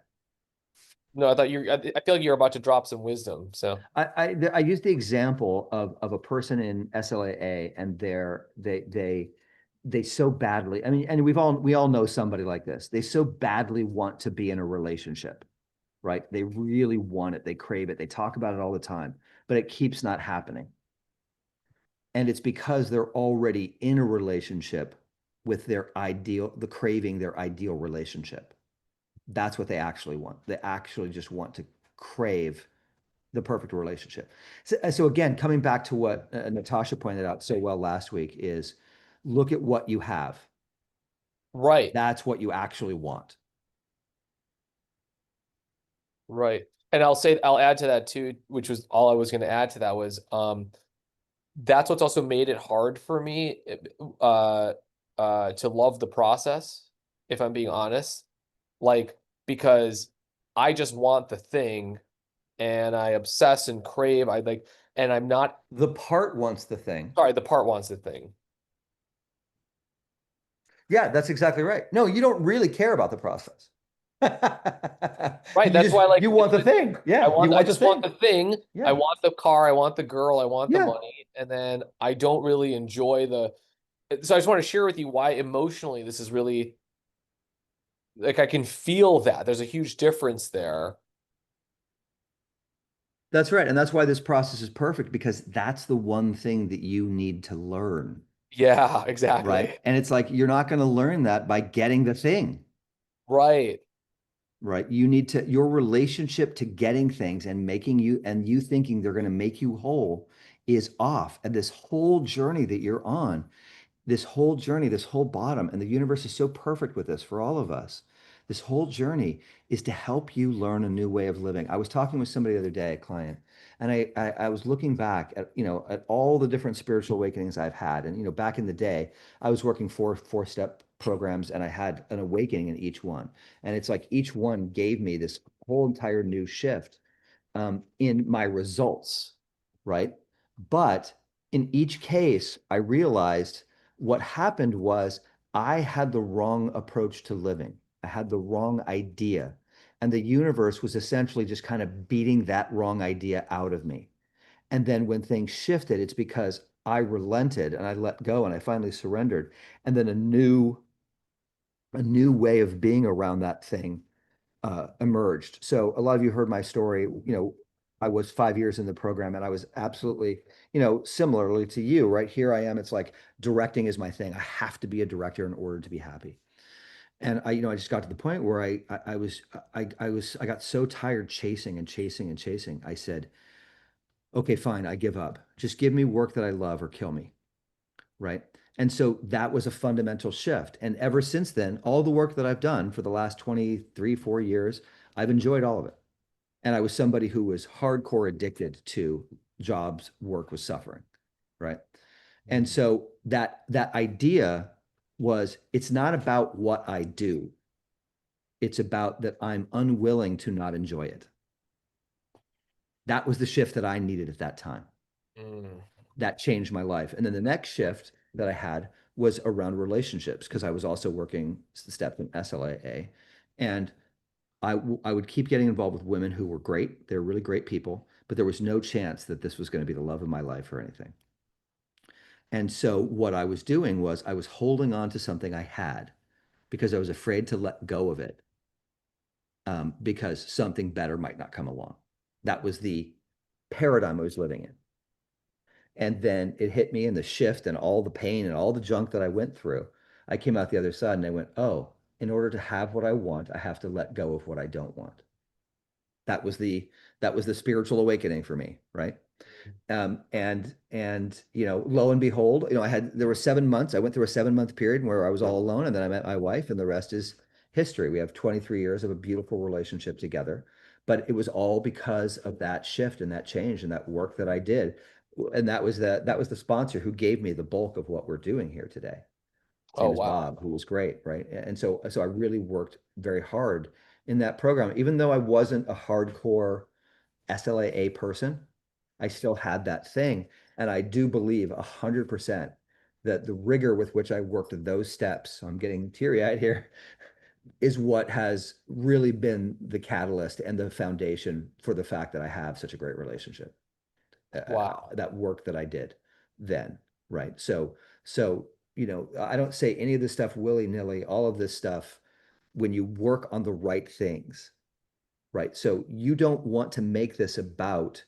no, I feel like you're about to drop some wisdom. So I use the example of a person in SLAA, and they so badly, I mean, and we all know somebody like this. They so badly want to be in a relationship, right? They really want it. They crave it. They talk about it all the time, but it keeps not happening. And it's because they're already in a relationship with the craving their ideal relationship. That's what they actually want. They actually just want to crave the perfect relationship. So again, coming back to what Natasha pointed out so well last week is look at what you have. right, That's what you actually want. right. And I'll add to that too, which was all I was going to add to that was that's what's also made it hard for me to love the process, if I'm being honest. Like because I just want the thing and I obsess and crave. I like and I'm not The part wants the thing. sorry, the part wants the thing. Yeah, that's exactly right. No, you don't really care about the process. Right. That's why You like want the thing. I Yeah, you want I want the just want thing. the thing. I Yeah. want the car, I want the girl, I want the Yeah. money, and then I don't really enjoy the so I just want to share with you why emotionally this is really like I can feel that. There's a huge difference there. That's right. And that's why this process is perfect, because that's the one thing that you need to learn, Yeah, right? exactly. And it's like you're not going to learn that by getting the thing, Right. right? You need to, your relationship to getting things and you thinking they're going to make you whole is off. And this whole journey that you're on, this whole journey, this whole bottom, and the universe is so perfect with this for all of us. This whole journey is to help you learn a new way of living. I was talking with somebody the other day, a client, and I was looking back at, at all the different spiritual awakenings I've had. And, back in the day, I was working four-step programs, and I had an awakening in each one. And it's like each one gave me this whole entire new shift in my results, right? But in each case, I realized what happened was I had the wrong approach to living. I had the wrong idea. And the universe was essentially just kind of beating that wrong idea out of me. And then when things shifted, it's because I relented and I let go and I finally surrendered. And then a new way of being around that thing emerged. So a lot of you heard my story. I was 5 years in the program, and I was absolutely, similarly to you, right? Here I am. It's like directing is my thing. I have to be a director in order to be happy. And I just got to the point where I got so tired chasing and chasing and chasing. I said, okay, fine, I give up. Just give me work that I love or kill me. Right. And so that was a fundamental shift. And ever since then, all the work that I've done for the last 23, 4 years, I've enjoyed all of it. And I was somebody who was hardcore addicted to jobs, work was suffering. Right. And Mm. so that idea was it's not about what I do. It's about that I'm unwilling to not enjoy it. That was the shift that I needed at that time. Mm. That changed my life. And then the next shift that I had was around relationships because I was also working step in SLAA. And I would keep getting involved with women who were great. They're really great people, but there was no chance that this was going to be the love of my life or anything. And so what I was doing was I was holding on to something I had because I was afraid to let go of it because something better might not come along. That was the paradigm I was living in. And then it hit me in the shift and all the pain and all the junk that I went through. I came out the other side and I went, oh, in order to have what I want, I have to let go of what I don't want. That was the spiritual awakening for me, right? And lo and behold, there were 7 months. I went through a 7 month period where I was all alone, and then I met my wife, and the rest is history. We have 23 years of a beautiful relationship together, but it was all because of that shift and that change and that work that I did, and that was the sponsor who gave me the bulk of what we're doing here today. His Oh, name is wow. Bob, who was great, right? And so I really worked very hard in that program, even though I wasn't a hardcore SLAA person. I still had that thing. And I do believe 100% that the rigor with which I worked those steps, I'm getting teary eyed here, is what has really been the catalyst and the foundation for the fact that I have such a great relationship. Wow. That work that I did then, right? So, I don't say any of this stuff willy nilly, all of this stuff when you work on the right things, right? So you don't want to make this about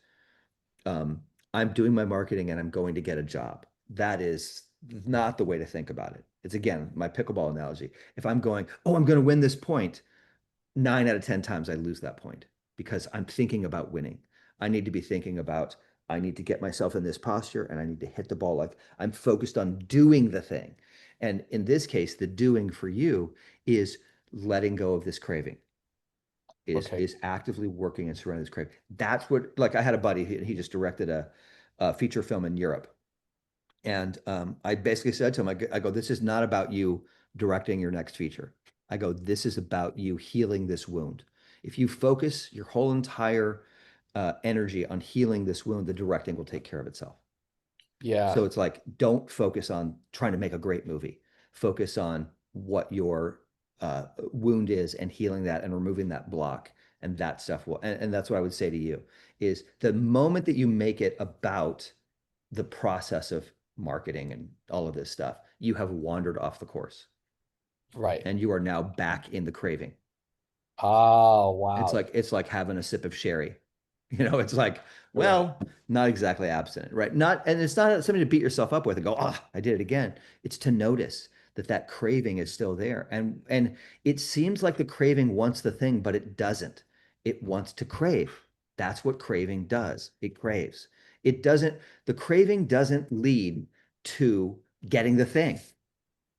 um, I'm doing my marketing and I'm going to get a job. That is not the way to think about it. It's again my pickleball analogy. If I'm going, oh, I'm going to win this point, 9 out of 10 times I lose that point because I'm thinking about winning. I need to be thinking about, I need to get myself in this posture and I need to hit the ball like I'm focused on doing the thing. And in this case, the doing for you is letting go of this craving Okay. is actively working and surrounding this craving. That's what, like I had a buddy, he just directed a feature film in Europe. And I basically said to him, I go, this is not about you directing your next feature. I go, this is about you healing this wound. If you focus your whole entire energy on healing this wound, the directing will take care of itself. Yeah. So it's like, don't focus on trying to make a great movie. Focus on what your wound is and healing that and removing that block. And that stuff will, and that's what I would say to you is the moment that you make it about the process of marketing and all of this stuff, you have wandered off the course Right. and you are now back in the craving. Oh, It's wow. like it's like having a sip of sherry. It's like, Right. well, not exactly abstinent, right? Not, and it's not something to beat yourself up with and go, ah, I did it again. It's to notice that that craving is still there. And it seems like the craving wants the thing, but it doesn't. It wants to crave. That's what craving does. It craves. It doesn't, the craving doesn't lead to getting the thing.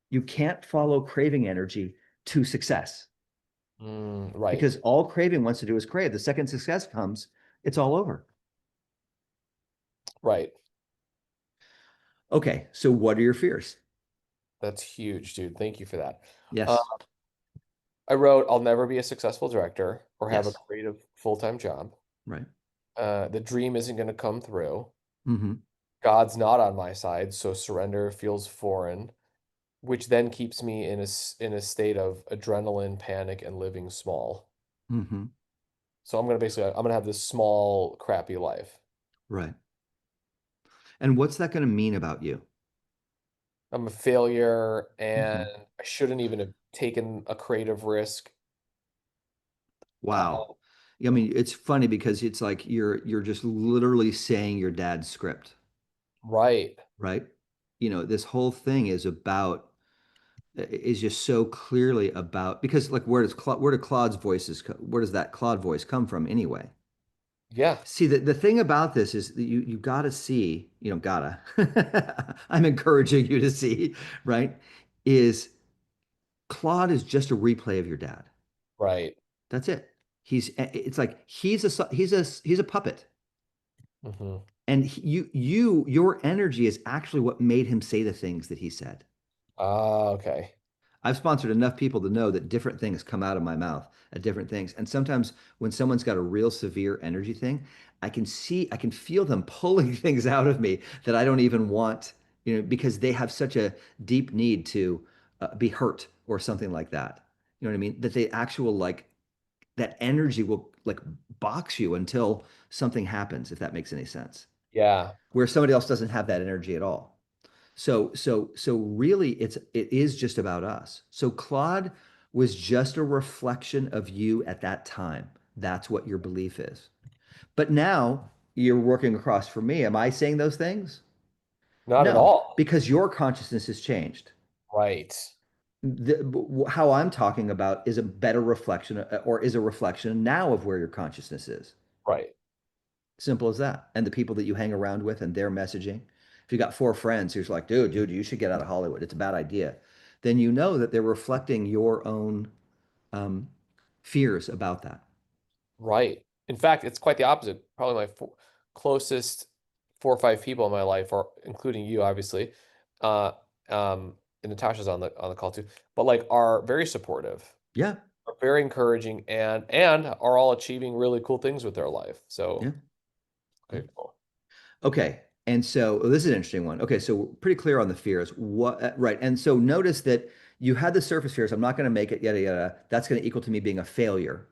You can't follow craving energy to success Right. because all craving wants to do is crave. The second success comes, it's all over. Right. Okay, so what are your fears? That's huge, dude. Thank you for that. Uh, Yes, I wrote, I'll never be a successful director or have a yes, creative full-time job. right. The dream isn't going to come through. Mm-hmm. God's not on my side, so surrender feels foreign, which then keeps me in a state of adrenaline, panic, and living small. Mm-hmm. So I'm gonna have this small, crappy life. Right. And what's that going to mean about you? I'm a failure, and Mm-hmm. I shouldn't even have taken a creative risk. Wow. Uh, I mean, it's funny because it's like you're just literally saying your dad's script, right. right? This whole thing is just so clearly about because like where does Claude's where does that Claude voice come from anyway? Yeah. See, the thing about this is that you gotta see, gotta. I'm encouraging you to see, right? Is Claude is just a replay of your dad. Right. That's it. It's like he's a puppet. Hmm. And your energy is actually what made him say the things that he said. Ah, okay. I've sponsored enough people to know that different things come out of my mouth at different things. And sometimes when someone's got a real severe energy thing, I can feel them pulling things out of me that I don't even want, because they have such a deep need to be hurt or something like that. You know what I mean? That they actual like that energy will like box you until something happens, if that makes any sense. Yeah. Where somebody else doesn't have that energy at all. So really it is just about us. So Claude was just a reflection of you at that time. That's what your belief is. But now you're working across from me. Am I saying those things? Not at No, all. because your consciousness has changed. Right. How I'm talking about is a better reflection or is a reflection now of where your consciousness is. Right. Simple as that. And the people that you hang around with and their messaging. If you got four friends who's like, dude, you should get out of Hollywood. It's a bad idea. Then you know that they're reflecting your own um, fears about that. Right. In fact, it's quite the opposite. Probably my closest 4 or 5 people in my life, are including you, obviously. Uh, and Natasha's on the call too, but like are very supportive, Yeah. are very encouraging, and are all achieving really cool things with their life. Yeah. So, Yeah. okay, cool. Okay. And so this is an interesting one. Okay. So we're pretty clear on the fears. Right. And so notice that you had the surface fears. I'm not going to make it, yada, yada. That's going to equal to me being a failure.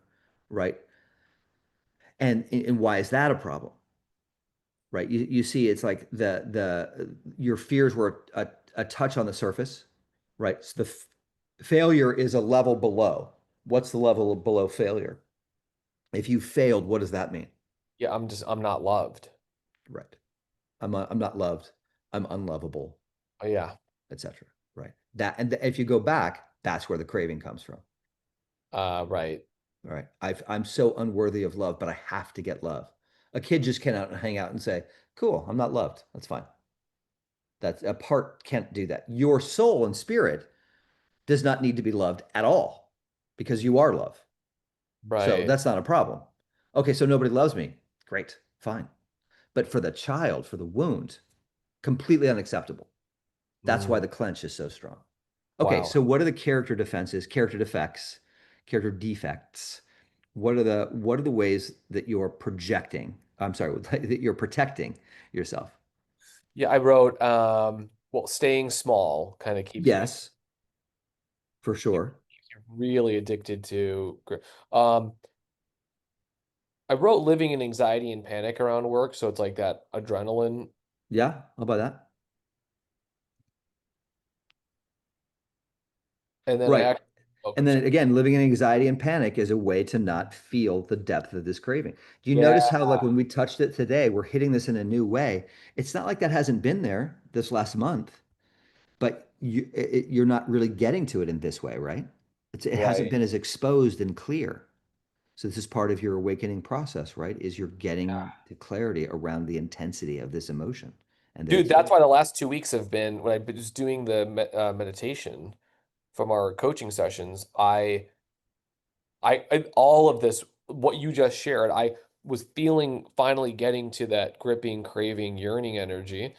Right. And why is that a problem? Right? You see, it's like the your fears were a touch on the surface, right? So failure is a level below. What's the level below failure? If you failed, what does that mean? Yeah, I'm not loved. Right. I'm not loved. I'm unlovable, Oh, yeah. etc. Right. And if you go back, that's where the craving comes from. Right. All right. I'm so unworthy of love, but I have to get love. A kid just cannot hang out and say, "Cool, I'm not loved. That's fine." That's a part can't do that. Your soul and spirit does not need to be loved at all because you are love. So Right. that's not a problem. Okay, so nobody loves me. Great, fine. But for the child, for the wound, completely unacceptable. That's why Mm, the clench is so strong. Okay, wow. so what are the character defenses, character defects, character defects? What are the ways that you're projecting? I'm sorry, that you're protecting yourself? Yeah, I wrote, well, staying small kind of keeps me Yes, for sure. really addicted to. Um, I wrote living in anxiety and panic around work, so it's like that adrenaline. Yeah, how about that? And then I Right. actually, oh, And I'm then sorry. again, living in anxiety and panic is a way to not feel the depth of this craving. Do you Yeah, notice how, like, when we touched it today, we're hitting this in a new way? It's not like that hasn't been there this last month, but you're not really getting to it in this way, right? It hasn't right. been as exposed and clear. So this is part of your awakening process, right? Is you're getting Yeah. to clarity around the intensity of this emotion and that Dude, it's that's real. why the last 2 weeks have been when I was doing the meditation from our coaching sessions. All of this, what you just shared, I was feeling finally getting to that gripping, craving, yearning energy,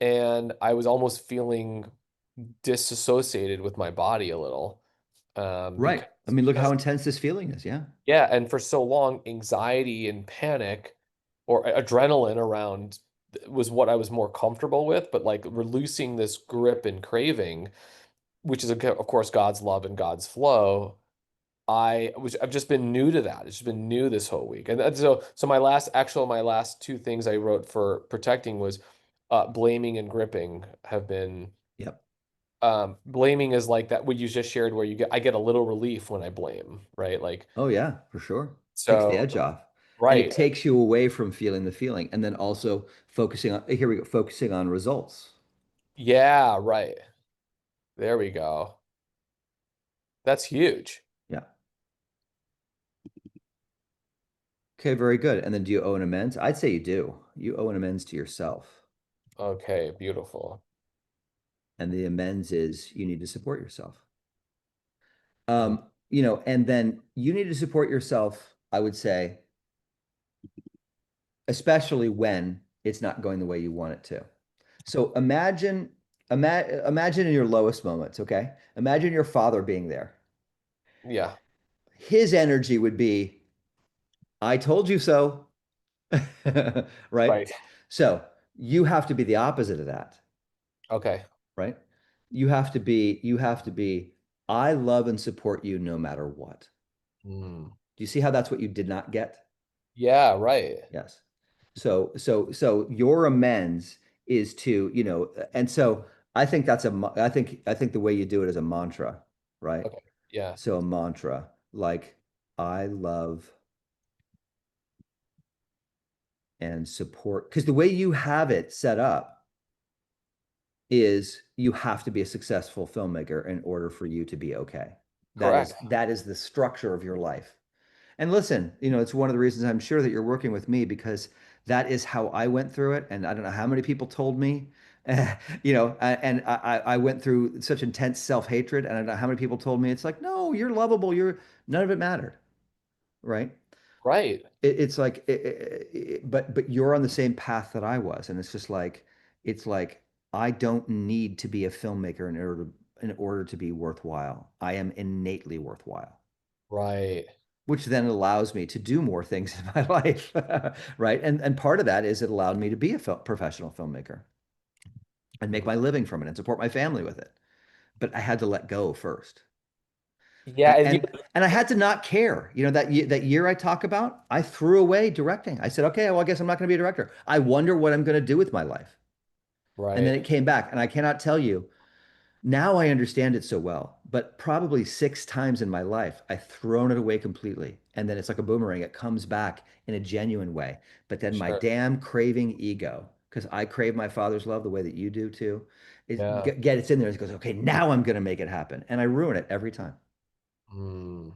and I was almost feeling disassociated with my body a little, Right. I mean, look how because intense this feeling is. Yeah. yeah, and for so long, anxiety and panic or adrenaline around was what I was more comfortable with, but like releasing this grip and craving, which is of course God's love and God's flow. I've just been new to that. It's just been new this whole week. And so my last two things I wrote for protecting was blaming and gripping have been. Yep. Blaming is like that what you just shared where I get a little relief when I blame, right? Like, Oh yeah, for sure. Takes the so edge off. And it right. takes you away from feeling the feeling and then also focusing on here we go, focusing on results. Yeah, right. There we go. That's huge. Yeah. Okay, very good. And then do you owe an amends? I'd say you do. You owe an amends to yourself. Okay, beautiful. And the amends is you need to support yourself. Mm, And then you need to support yourself, I would say, especially when it's not going the way you want it to. So imagine in your lowest moments, okay? Imagine your father being there. yeah, His energy would be, I told you so. Right? right. So you have to be the opposite of that, Okay. right? You have to be, I love and support you no matter what. Mm. Do you see how that's what you did not get? Yeah, right. Yes. So your amends is to, and so I think the way you do it is a mantra, right? Okay. Yeah. So a mantra like I love and support, because the way you have it set up is you have to be a successful filmmaker in order for you to be okay. That Correct. is that is the structure of your life. And listen, it's one of the reasons I'm sure that you're working with me because that is how I went through it. And I don't know how many people told me, and I went through such intense self-hatred. And I don't know how many people told me it's like, no, you're lovable. None of it mattered. Right. Right. It's like, but you're on the same path that I was. And it's like, I don't need to be a filmmaker in order to be worthwhile. I am innately worthwhile, Right. which then allows me to do more things in my life, right? And part of that is it allowed me to be a professional filmmaker and make Mm. my living from it and support my family with it. But I had to let go first, Yeah, and and and and I had to not care. That year I talk about, I threw away directing. I said, okay, well, I guess I'm not going to be a director. I wonder what I'm going to do with my life. And then right. it came back, and I cannot tell you. Now I understand it so well, but probably 6 times in my life, I've thrown it away completely. And then it's like a boomerang. It comes back in a genuine way. But then my Sure. damn craving ego, because I crave my father's love the way that you do too, Yeah. it's in there. It goes, okay, now I'm going to make it happen. And I ruin it every time. Mm.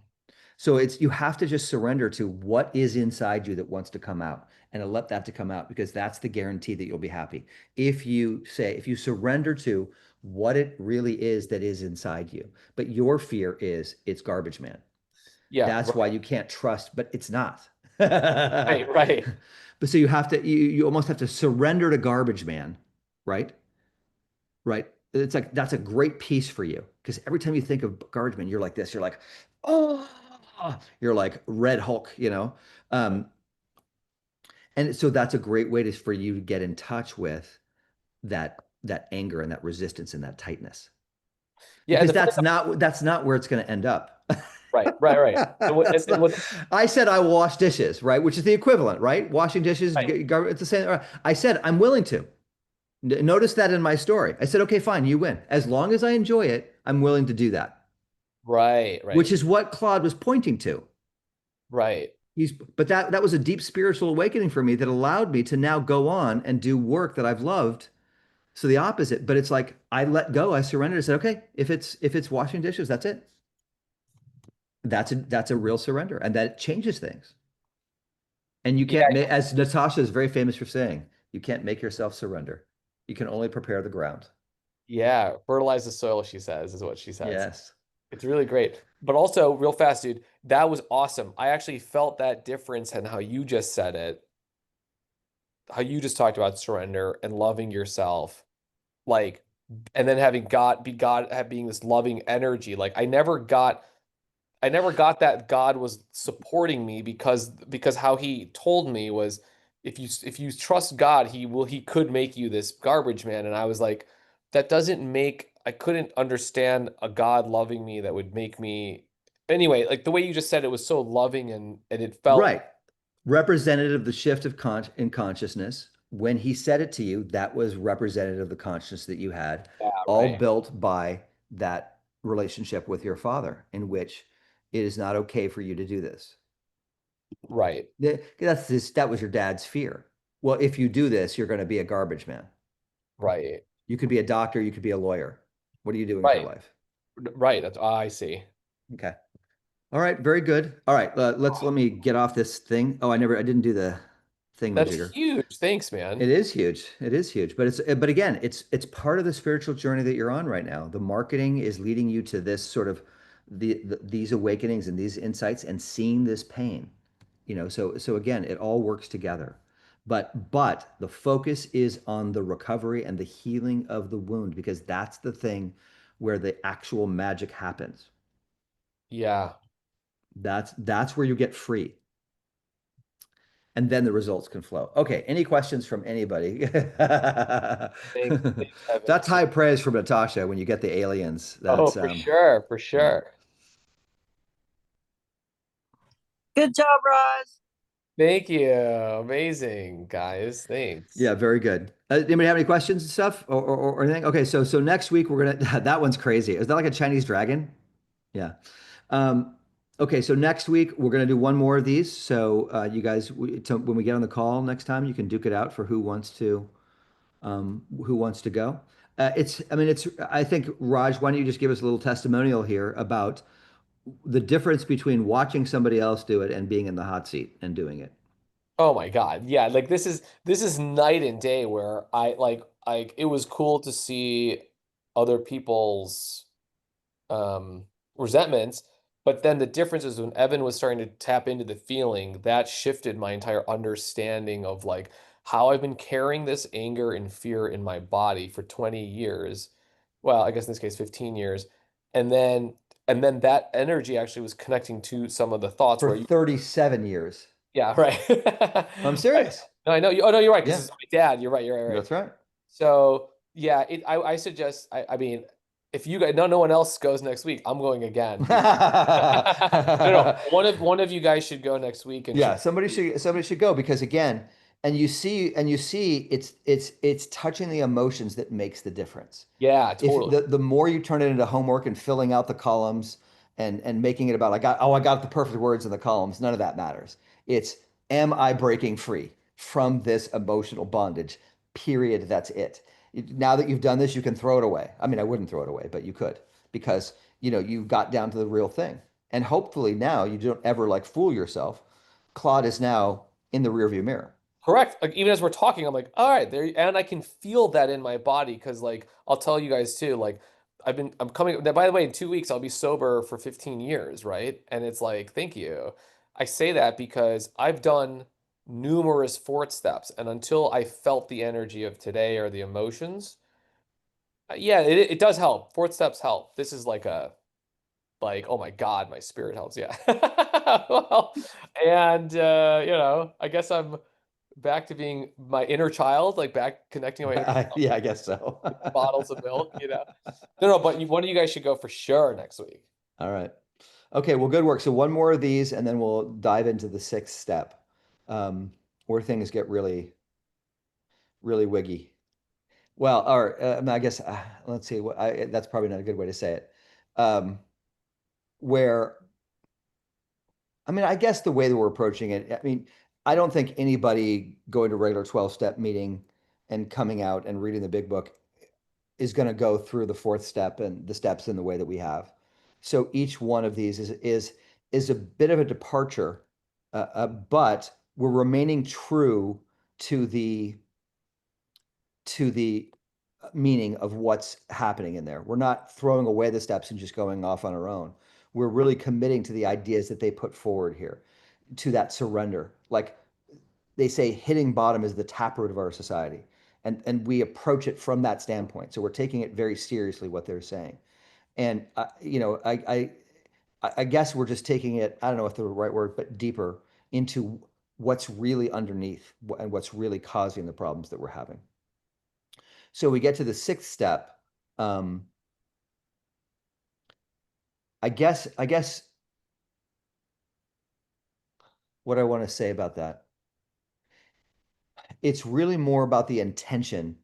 So you have to just surrender to what is inside you that wants to come out and let that to come out because that's the guarantee that you'll be happy. If you surrender to what it really is that is inside you, but your fear is it's garbage man. Yeah, That's why right. you can't trust, but it's not. Right, right. But so you almost have to surrender to garbage man, right? Right. It's like that's a great piece for you because every time you think of garbage man, you're like this. You're like, oh, you're like Red Hulk. Um, and so that's a great way for you to get in touch with that anger and that resistance and that tightness Yeah, and because the feeling that's not where it's going to end up. right, right, right. That's And not. what's I said I wash dishes, right? Which is the equivalent, right? Washing dishes, right, it's the same. I said I'm willing to. Notice that in my story. I said, okay, fine, you win. As long as I enjoy it, I'm willing to do that, right, which right, is what Claude was pointing to. right. But that was a deep spiritual awakening for me that allowed me to now go on and do work that I've loved. So the opposite, but it's like I let go, I surrendered. I said, okay, if it's washing dishes, that's it. That's a real surrender, and that changes things. And you Yeah, can't make, as Natasha is very famous for saying, you can't make yourself surrender. You can only prepare the ground. yeah. Fertilize the soil, she says, is what she says. Yes. It's really great. But also, real fast, dude, that was awesome. I actually felt that difference in how you just said it, how you just talked about surrender and loving yourself. Like, and then having being this loving energy. Like I never got that God was supporting me because how he told me was if you trust God, he could make you this garbage man. And I was like, that doesn't make I couldn't understand a God loving me that would make me anyway, like the way you just said it was so loving and it felt Right. Representative of the shift in consciousness. When he said it to you, that was representative of the consciousness that you had, yeah, all right. built by that relationship with your father, in which it is not okay for you to do this. Right. That was your dad's fear. Well, if you do this, you're going to be a garbage man. Right. You could be a doctor, you could be a lawyer. What are you doing with your Right. life? Right. That's I see. Okay. All right, very good. All right, let me get off this thing. Oh, I didn't do the That's thingamajigger. huge. Thanks, man. It is huge. It is huge. But again, it's part of the spiritual journey that you're on right now. The marketing is leading you to this sort of these awakenings and these insights and seeing this pain. So again, it all works together. But the focus is on the recovery and the healing of the wound because that's the thing where the actual magic happens. Yeah. That's where you get free. And then the results can flow. Okay, any questions from anybody? Thanks, Evan. That's high praise from Natasha when you get the aliens. Oh, That's for sure, for yeah. sure. Good job, Roz. Thank you. Amazing, guys. Thanks. Yeah, very good. Anybody have any questions and stuff or anything? Okay, so next week we're gonna that one's crazy. Is that like a Chinese dragon? Yeah. Um, okay, so next week we're gonna do one more of these. So you guys, when we get on the call next time, you can duke it out for who wants to go. I mean, I think, Raj, why don't you just give us a little testimonial here about the difference between watching somebody else do it and being in the hot seat and doing it. Oh my God. Yeah, like this is night and day where I it was cool to see other people's resentments, but then the difference is when Evan was starting to tap into the feeling, that shifted my entire understanding of like how I've been carrying this anger and fear in my body for 20 years. Well, I guess in this case 15 years. And then that energy actually was connecting to some of the thoughts For where 37 years. yeah, right. I'm Right. serious. No, I know you. Oh no, you're right. Because Yeah, it's my dad. You're right. You're right. Right. that's right. So yeah, I suggest. I mean, if you guys, no one else goes next week, I'm going again. No, no. One of you guys should go next week and Yeah, should. somebody should go because again, and you see it's touching the emotions that makes the difference. Yeah, If totally. the more you turn it into homework and filling out the columns and making it about I got the perfect words in the columns, none of that matters. It's am I breaking free from this emotional bondage? Period. That's it. Now that you've done this, you can throw it away. I mean, I wouldn't throw it away, but you could because you got down to the real thing. And hopefully now you don't ever like fool yourself. Claude is now in the rearview mirror. Correct. Like even as we're talking, I'm like, all right, there, and I can feel that in my body because, like, I'll tell you guys too. Like, I'm coming. By the way, in 2 weeks, I'll be sober for 15 years, right? And it's like, thank you. I say that because I've done numerous fourth steps, and until I felt the energy of today or the emotions, yeah, it does help. Fourth steps help. This is like, oh my God, my spirit helps. Yeah. Well, and I guess I'm back to being my inner child, like back connecting to my inner child, Yeah, I guess so. bottles of milk. No, no, but one of you guys should go for sure next week. All right. Okay, well, good work. So one more of these, and then we'll dive into the sixth step, um, where things get really, really wiggy. Well, or I guess let's see. That's probably not a good way to say it. Where I mean, I guess the way that we're approaching it, I mean, I don't think anybody going to regular 12-step meeting and coming out and reading the big book is going to go through the fourth step and the steps in the way that we have. So each one of these is a bit of a departure, but we're remaining true to the to the meaning of what's happening in there. We're not throwing away the steps and just going off on our own. We're really committing to the ideas that they put forward here, to that surrender. Like they say, hitting bottom is the taproot of our society. And we approach it from that standpoint. So we're taking it very seriously, what they're saying. And I guess we're just taking it, I don't know if the right word, but deeper into what's really underneath and what's really causing the problems that we're having. So we get to the sixth step. Um, I guess what I want to say about that, it's really more about the intention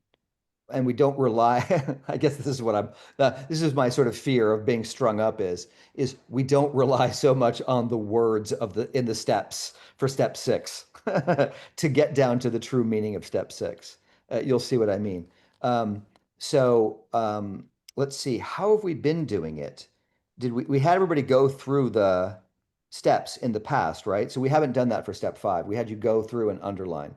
and we don't rely. I guess this is what this is my sort of fear of being strung up is we don't rely so much on the words of the in the steps for step six to get down to the true meaning of step six. You'll see what I mean. Um, so let's see, how have we been doing it? Did we had everybody go through the steps in the past, right? So we haven't done that for step 5. We had you go through and underline.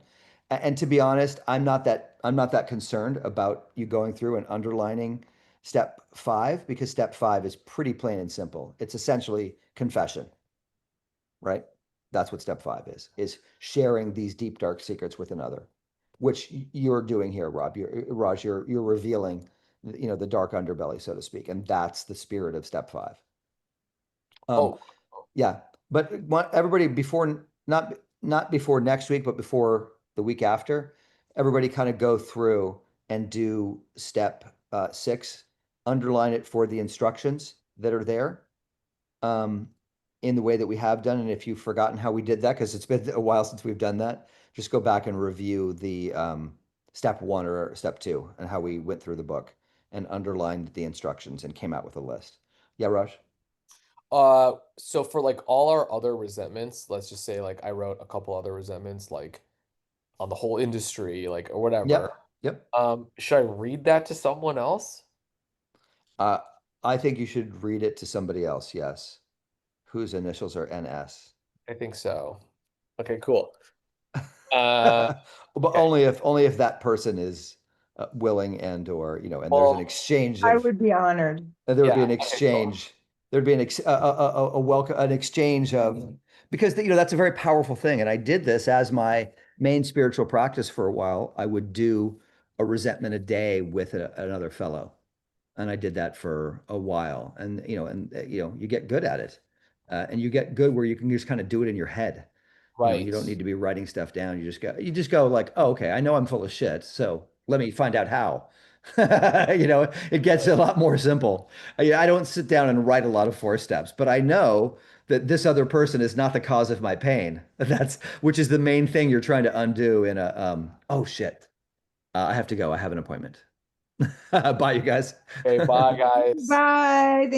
And to be honest, I'm not that concerned about you going through and underlining step 5 because step 5 is pretty plain and simple. It's essentially confession, right? That's what step 5 is sharing these deep, dark secrets with another, which you're doing here, Rob. Raj, you're revealing, the dark underbelly, so to speak. And that's the spirit of step 5. Um, Oh, yeah, but want everybody before, not before next week, but before the week after, everybody kind of go through and do step 6, underline it for the instructions that are there, um, in the way that we have done. And if you've forgotten how we did that, because it's been a while since we've done that, just go back and review the step 1 or step 2 and how we went through the book and underlined the instructions and came out with a list. Yeah, Raj? so for like all our other resentments, let's just say like I wrote a couple other resentments like on the whole industry, like or whatever. Yep. Yep. Should I read that to someone else? Uh, I think you should read it to somebody else, yes, whose initials are NS. I think so. Okay, cool. Uh, But okay. only if that person is willing and or, and there's an Well, exchange I of would be honored. there would be yeah, an okay, cool. exchange. There'd be a welcome, an exchange of, because that's a very powerful thing. And I did this as my main spiritual practice for a while. I would do a resentment a day with another fellow, and I did that for a while. And you get good at it, and you get good where you can just kind of do it in your head. You Right. don't need to be writing stuff down. You just go like, oh, okay, I know I'm full of shit, so let me find out how. It gets a lot more simple. I don't sit down and write a lot of 4 steps, but I know that this other person is not the cause of my pain. Which is the main thing you're trying to undo in oh shit. I have to go. I have an appointment. Bye, you guys. Okay, bye guys. Bye. Thank